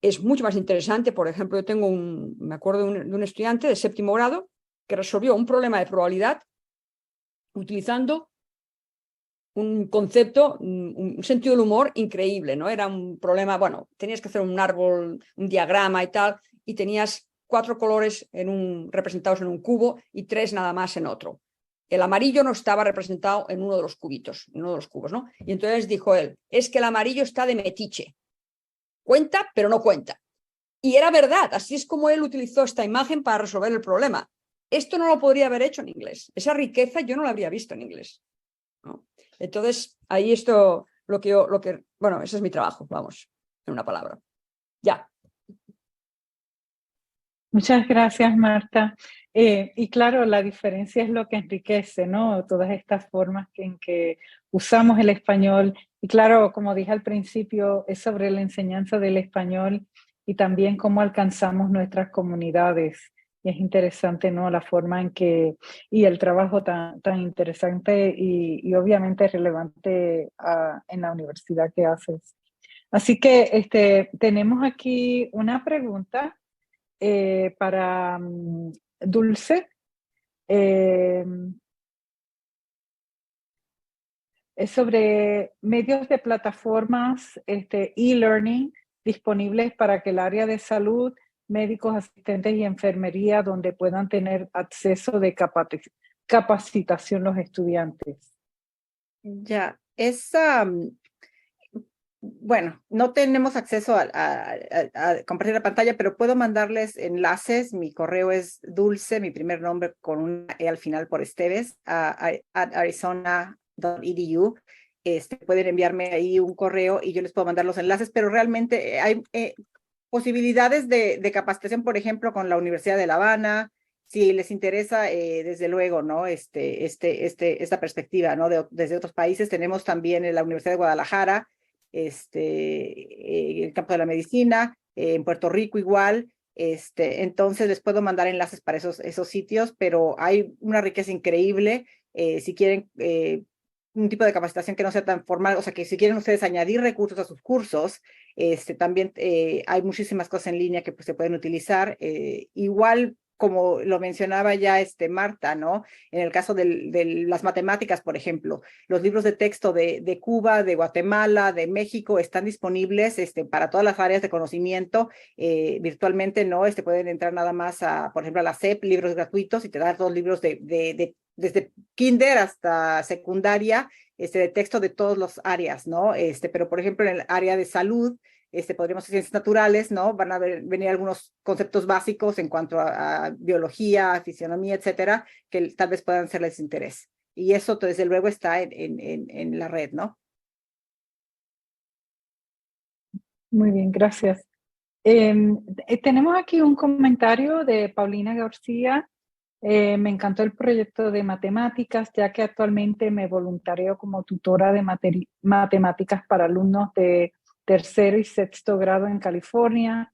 es mucho más interesante. Por ejemplo, me acuerdo de un estudiante de séptimo grado que resolvió un problema de probabilidad utilizando un concepto, un sentido del humor increíble, ¿no? Era un problema, tenías que hacer un árbol, un diagrama y tal, y tenías 4 colores representados en un cubo y 3 nada más en otro. El amarillo no estaba representado en uno de los cubitos, en uno de los cubos, ¿no? Y entonces dijo él, es que el amarillo está de metiche. Cuenta, pero no cuenta. Y era verdad, así es como él utilizó esta imagen para resolver el problema. Esto no lo podría haber hecho en inglés. Esa riqueza yo no la habría visto en inglés, ¿no? Entonces, ahí ese es mi trabajo, vamos, en una palabra. Ya. Muchas gracias, Marta. Y claro, la diferencia es lo que enriquece, ¿no? Todas estas formas en que usamos el español. Y claro, como dije al principio, es sobre la enseñanza del español y también cómo alcanzamos nuestras comunidades. Y es interesante, ¿no? La forma en que, y el trabajo tan interesante y obviamente relevante en la universidad que haces. Así que tenemos aquí una pregunta para Dulce. Es sobre medios de plataformas e-learning disponibles para que el área de salud, médicos, asistentes y enfermería, donde puedan tener acceso de capacitación los estudiantes. Ya, bueno, no tenemos acceso a compartir la pantalla, pero puedo mandarles enlaces. Mi correo es Dulce, mi primer nombre con una E al final por Esteves, a arizona.edu. Pueden enviarme ahí un correo y yo les puedo mandar los enlaces, pero realmente hay posibilidades de capacitación, por ejemplo, con la Universidad de La Habana. Si les interesa, desde luego, ¿no? Esta perspectiva, ¿no? Desde otros países tenemos también en la Universidad de Guadalajara, el campo de la medicina, en Puerto Rico igual. Entonces les puedo mandar enlaces para esos sitios, pero hay una riqueza increíble. Si quieren un tipo de capacitación que no sea tan formal, o sea, que si quieren ustedes añadir recursos a sus cursos, también hay muchísimas cosas en línea que pues, se pueden utilizar. Igual como lo mencionaba ya Marta, ¿no? En el caso de las matemáticas, por ejemplo, los libros de texto de Cuba, de Guatemala, de México están disponibles para todas las áreas de conocimiento virtualmente, ¿no? Pueden entrar nada más por ejemplo, a la SEP, libros gratuitos, y te dan todos libros desde kinder hasta secundaria, de texto de todas las áreas, ¿no? Pero, por ejemplo, en el área de salud, podríamos hacer ciencias naturales, ¿no? Van a venir algunos conceptos básicos en cuanto a biología, fisionomía, etcétera, que tal vez puedan serles de interés. Y eso, desde luego, está en la red, ¿no? Muy bien, gracias. Tenemos aquí un comentario de Paulina García. Me encantó el proyecto de matemáticas, ya que actualmente me voluntareo como tutora de matemáticas para alumnos de tercero y sexto grado en California,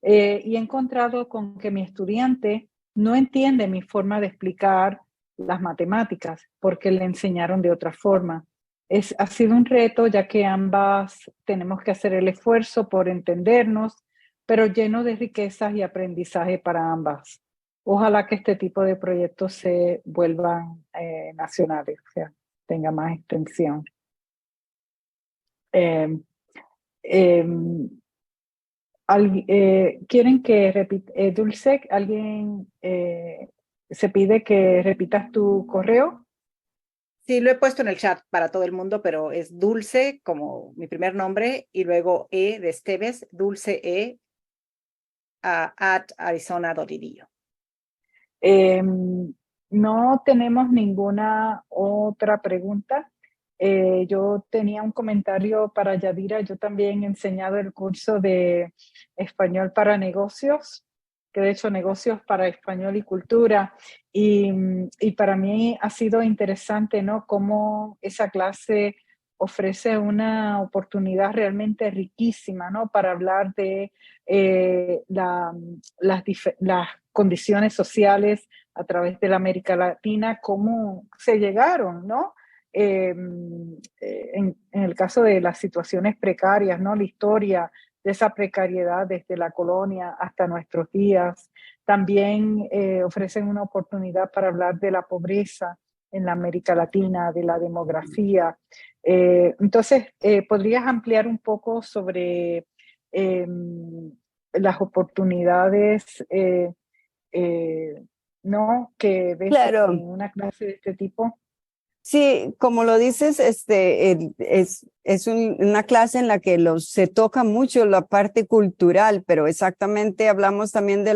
y he encontrado con que mi estudiante no entiende mi forma de explicar las matemáticas porque le enseñaron de otra forma. Ha sido un reto, ya que ambas tenemos que hacer el esfuerzo por entendernos, pero lleno de riquezas y aprendizaje para ambas. Ojalá que este tipo de proyectos se vuelvan nacionales, o sea, tenga más extensión. ¿Quieren que repita? Dulce, ¿alguien se pide que repitas tu correo? Sí, lo he puesto en el chat para todo el mundo, pero es Dulce como mi primer nombre y luego E de Esteves, Dulce E @arizona.edu. No tenemos ninguna otra pregunta. Yo tenía un comentario para Yadira. Yo también he enseñado el curso de español para negocios, que de hecho negocios para español y cultura. Y para mí ha sido interesante, ¿no? Cómo esa clase ofrece una oportunidad realmente riquísima, ¿no? Para hablar de las condiciones sociales a través de la América Latina, cómo se llegaron, ¿no? En el caso de las situaciones precarias, ¿no? La historia de esa precariedad desde la colonia hasta nuestros días. También ofrecen una oportunidad para hablar de la pobreza en la América Latina, de la demografía. Entonces, ¿podrías ampliar un poco sobre las oportunidades ¿no? que ves Claro. en una clase de este tipo? Sí, como lo dices, es una clase en la que se toca mucho la parte cultural, pero exactamente hablamos también de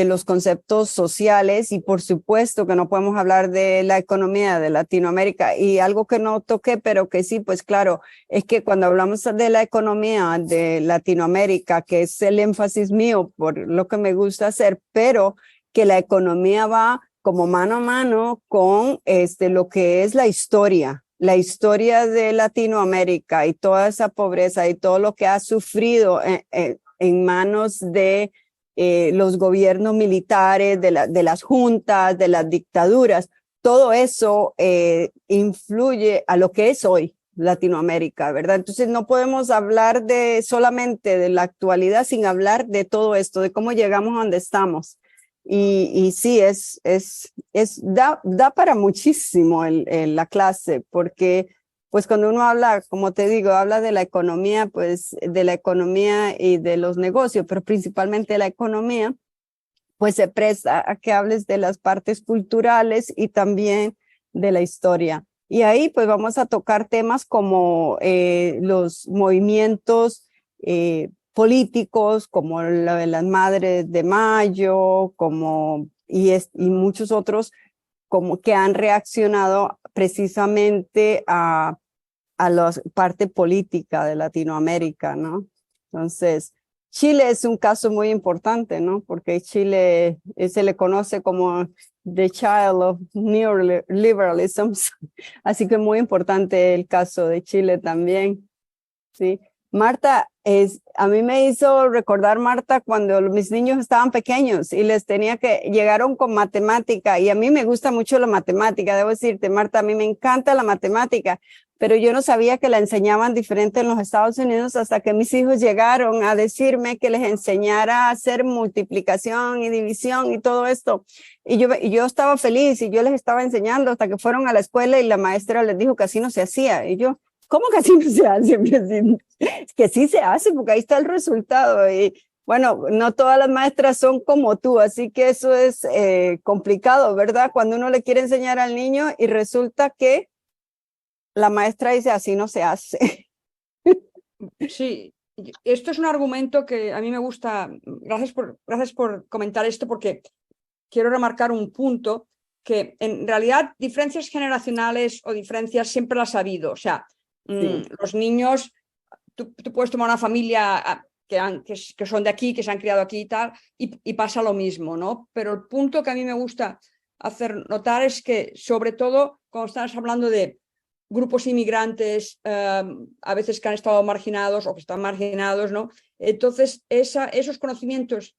los conceptos sociales, y por supuesto que no podemos hablar de la economía de Latinoamérica. Y algo que no toqué, pero que sí, pues claro, es que cuando hablamos de la economía de Latinoamérica, que es el énfasis mío por lo que me gusta hacer, pero que la economía va como mano a mano con lo que es la historia de Latinoamérica y toda esa pobreza y todo lo que ha sufrido en manos de los gobiernos militares, de las juntas, de las dictaduras. Todo eso influye a lo que es hoy Latinoamérica, ¿verdad? Entonces no podemos hablar solamente de la actualidad sin hablar de todo esto, de cómo llegamos a donde estamos. Y sí, da para muchísimo la clase, porque pues cuando uno habla, como te digo, habla de la economía, pues de la economía y de los negocios, pero principalmente de la economía, pues se presta a que hables de las partes culturales y también de la historia. Y ahí pues vamos a tocar temas como los movimientos políticos, como la de las Madres de Mayo, y muchos otros como que han reaccionado precisamente a la parte política de Latinoamérica, ¿no? Entonces, Chile es un caso muy importante, ¿no? Porque Chile se le conoce como the child of neoliberalism, así que muy importante el caso de Chile también, ¿sí? Marta, a mí me hizo recordar, Marta, cuando mis niños estaban pequeños y llegaron con matemática, y a mí me gusta mucho la matemática, debo decirte, Marta, a mí me encanta la matemática, pero yo no sabía que la enseñaban diferente en los Estados Unidos hasta que mis hijos llegaron a decirme que les enseñara a hacer multiplicación y división y todo esto. Y yo estaba feliz y yo les estaba enseñando hasta que fueron a la escuela y la maestra les dijo que así no se hacía. Y yo, ¿cómo que así no se hace? Que sí se hace porque ahí está el resultado. Y bueno, no todas las maestras son como tú, así que eso es complicado, ¿verdad? Cuando uno le quiere enseñar al niño y resulta que la maestra dice así no se hace. Sí, esto es un argumento que a mí me gusta. Gracias por comentar esto, porque quiero remarcar un punto que en realidad diferencias generacionales o diferencias siempre las ha habido. O sea, los niños, tú puedes tomar una familia que son de aquí, que se han criado aquí y tal, y pasa lo mismo, ¿no? Pero el punto que a mí me gusta hacer notar es que, sobre todo, cuando estás hablando de grupos inmigrantes, a veces que han estado marginados o que están marginados, ¿no? Entonces, esos conocimientos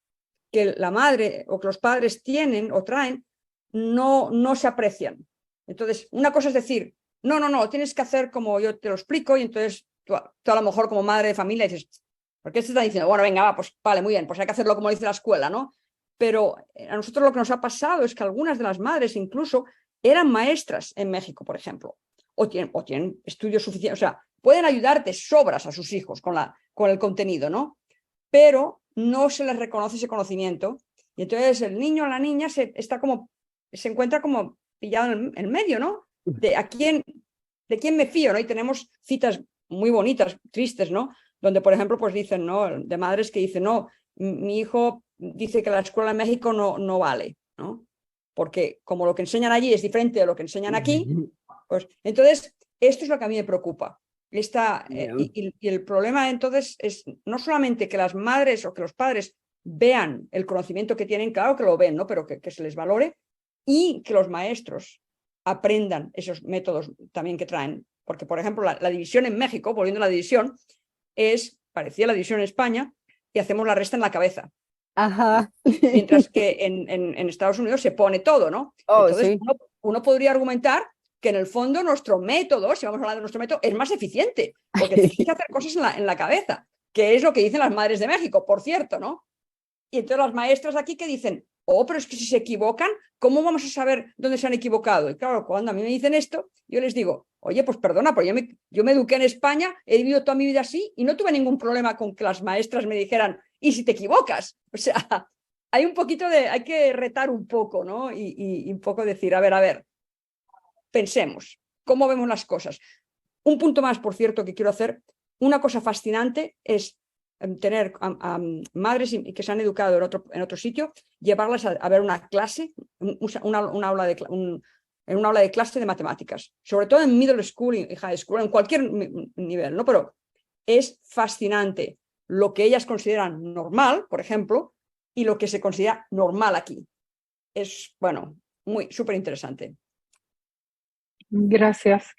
que la madre o que los padres tienen o traen, no se aprecian. Entonces, una cosa es decir, no, tienes que hacer como yo te lo explico, y entonces tú a lo mejor como madre de familia dices, ¿por qué te están diciendo? Bueno, venga, va, pues vale, muy bien, pues hay que hacerlo como dice la escuela, ¿no? Pero a nosotros lo que nos ha pasado es que algunas de las madres incluso eran maestras en México, por ejemplo, o tienen estudios suficientes, o sea, pueden ayudarte sobras a sus hijos con el contenido, ¿no? Pero no se les reconoce ese conocimiento, y entonces el niño o la niña se encuentra como pillado en el medio, ¿no? ¿De quién me fío, ¿no? Y tenemos citas muy bonitas, tristes, ¿no? Donde, por ejemplo, pues dicen, ¿no? De madres que dicen, no, mi hijo dice que la escuela en México no vale, ¿no? Porque como lo que enseñan allí es diferente de lo que enseñan aquí, pues entonces esto es lo que a mí me preocupa. Y el problema entonces es no solamente que las madres o que los padres vean el conocimiento que tienen, claro que lo ven, ¿no? Pero que se les valore, y que los maestros aprendan esos métodos también que traen. Porque, por ejemplo, la división en México, volviendo a la división, parecía la división en España, y hacemos la resta en la cabeza. Ajá. Mientras que en Estados Unidos se pone todo, ¿no? Oh, entonces sí. uno podría argumentar que en el fondo nuestro método, si vamos a hablar de nuestro método, es más eficiente, porque tienes que hacer cosas en la cabeza, que es lo que dicen las madres de México, por cierto, ¿no? Y entonces las maestras de aquí que dicen, pero es que si se equivocan, ¿cómo vamos a saber dónde se han equivocado? Y claro, cuando a mí me dicen esto, yo les digo, oye, pues perdona, pero yo me eduqué en España, he vivido toda mi vida así y no tuve ningún problema con que las maestras me dijeran, ¿y si te equivocas? O sea, hay que retar un poco, ¿no? Y un poco decir, a ver, pensemos, ¿cómo vemos las cosas? Un punto más, por cierto, que quiero hacer, una cosa fascinante es tener a madres que se han educado en otro sitio, llevarlas a ver una clase, en una aula de clase de matemáticas, sobre todo en middle school y high school, en cualquier nivel, ¿no? Pero es fascinante lo que ellas consideran normal, por ejemplo, y lo que se considera normal aquí. Es, bueno, súper interesante. Gracias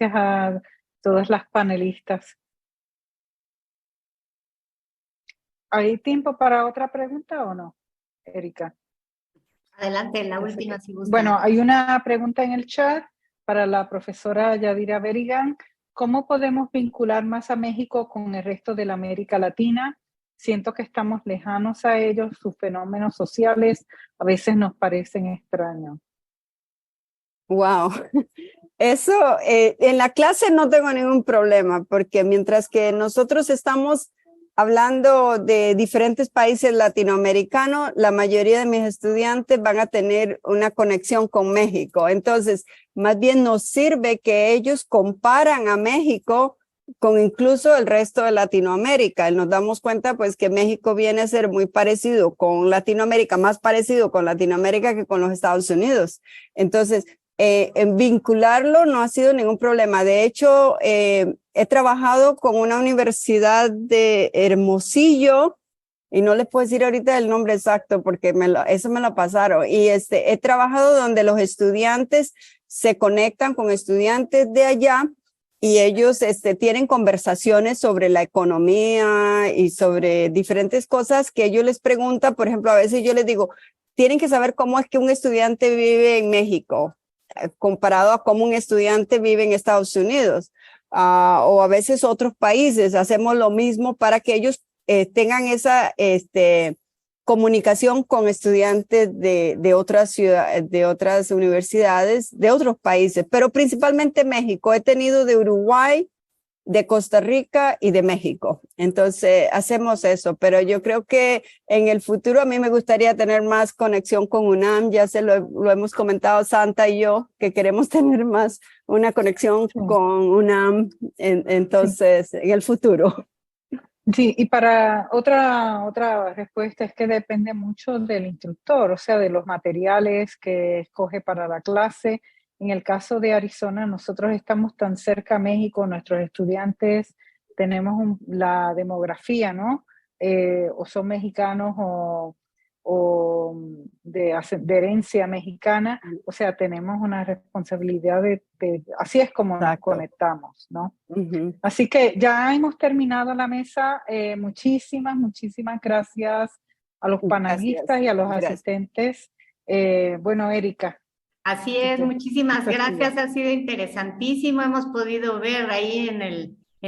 a todas las panelistas. ¿Hay tiempo para otra pregunta o no, Erika? Adelante, la última si gusta. Bueno, hay una pregunta en el chat para la profesora Yadira Berigan. ¿Cómo podemos vincular más a México con el resto de la América Latina? Siento que estamos lejanos a ellos, sus fenómenos sociales a veces nos parecen extraños. Wow. Eso, en la clase no tengo ningún problema, porque mientras que nosotros estamos hablando de diferentes países latinoamericanos, la mayoría de mis estudiantes van a tener una conexión con México. Entonces, más bien nos sirve que ellos comparan a México con incluso el resto de Latinoamérica. Y nos damos cuenta pues que México viene a ser muy parecido con Latinoamérica, más parecido con Latinoamérica que con los Estados Unidos. Entonces, en vincularlo no ha sido ningún problema. De hecho, he trabajado con una universidad de Hermosillo, y no les puedo decir ahorita el nombre exacto porque eso me lo pasaron. Y he trabajado donde los estudiantes se conectan con estudiantes de allá y ellos tienen conversaciones sobre la economía y sobre diferentes cosas que ellos les preguntan. Por ejemplo, a veces yo les digo, tienen que saber cómo es que un estudiante vive en México comparado a cómo un estudiante vive en Estados Unidos, o a veces otros países. Hacemos lo mismo para que ellos tengan esa comunicación con estudiantes de otras ciudades, de otras universidades, de otros países, pero principalmente México. He tenido de Uruguay, de Costa Rica y de México. Entonces hacemos eso, pero yo creo que en el futuro a mí me gustaría tener más conexión con UNAM. Ya lo hemos comentado Santa y yo, que queremos tener más una conexión con UNAM entonces en el futuro. Sí, y para otra respuesta es que depende mucho del instructor, o sea, de los materiales que escoge para la clase. En el caso de Arizona, nosotros estamos tan cerca a México, nuestros estudiantes tenemos la demografía, ¿no? O son mexicanos o de herencia mexicana, o sea, tenemos una responsabilidad así es como nos conectamos, ¿no? Uh-huh. Así que ya hemos terminado la mesa. Muchísimas gracias a los panelistas y a los asistentes. Bueno, Erika. Así es, muchísimas gracias, ha sido interesantísimo, hemos podido ver ahí en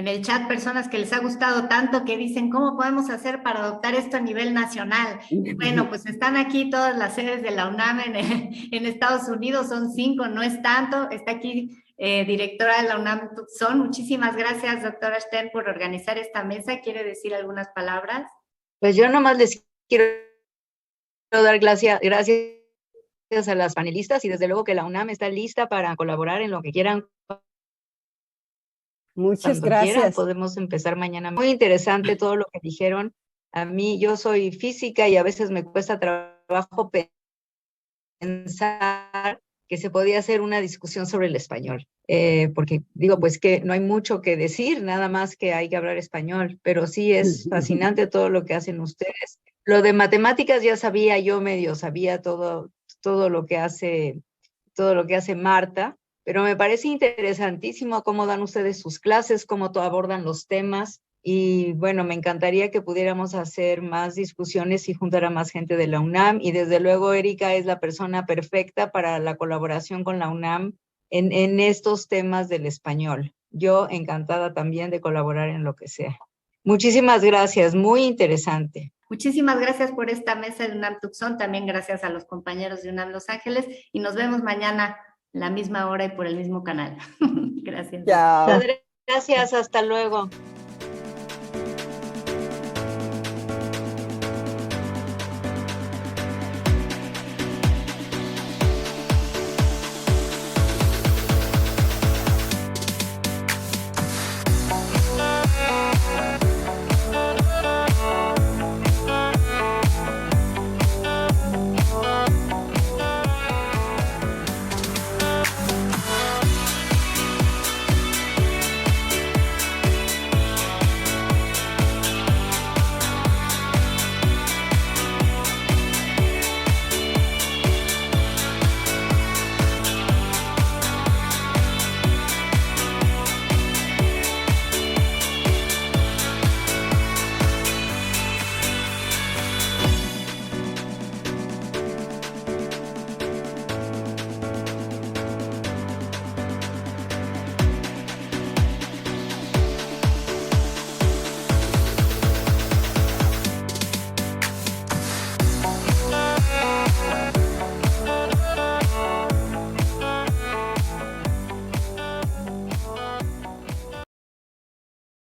el chat personas que les ha gustado tanto que dicen, ¿cómo podemos hacer para adoptar esto a nivel nacional? Bueno, pues están aquí todas las sedes de la UNAM en Estados Unidos, son 5, no es tanto, está aquí directora de la UNAM Tucson. Muchísimas gracias, doctora Stern, por organizar esta mesa. ¿Quiere decir algunas palabras? Pues yo nomás les quiero dar gracias a las panelistas y desde luego que la UNAM está lista para colaborar en lo que quieran. Muchas gracias. Podemos empezar mañana. Muy interesante todo lo que dijeron. A mí, yo soy física y a veces me cuesta trabajo pensar que se podía hacer una discusión sobre el español, porque digo, pues que no hay mucho que decir, nada más que hay que hablar español, pero sí es fascinante todo lo que hacen ustedes. Lo de matemáticas ya sabía, yo medio sabía todo lo que hace Marta, pero me parece interesantísimo cómo dan ustedes sus clases, cómo abordan los temas, y bueno, me encantaría que pudiéramos hacer más discusiones y juntar a más gente de la UNAM, y desde luego Erika es la persona perfecta para la colaboración con la UNAM en estos temas del español. Yo encantada también de colaborar en lo que sea. Muchísimas gracias, muy interesante. Muchísimas gracias por esta mesa de UNAM Tucson, también gracias a los compañeros de UNAM Los Ángeles, y nos vemos mañana a la misma hora y por el mismo canal. Gracias. Chao. Gracias, hasta luego.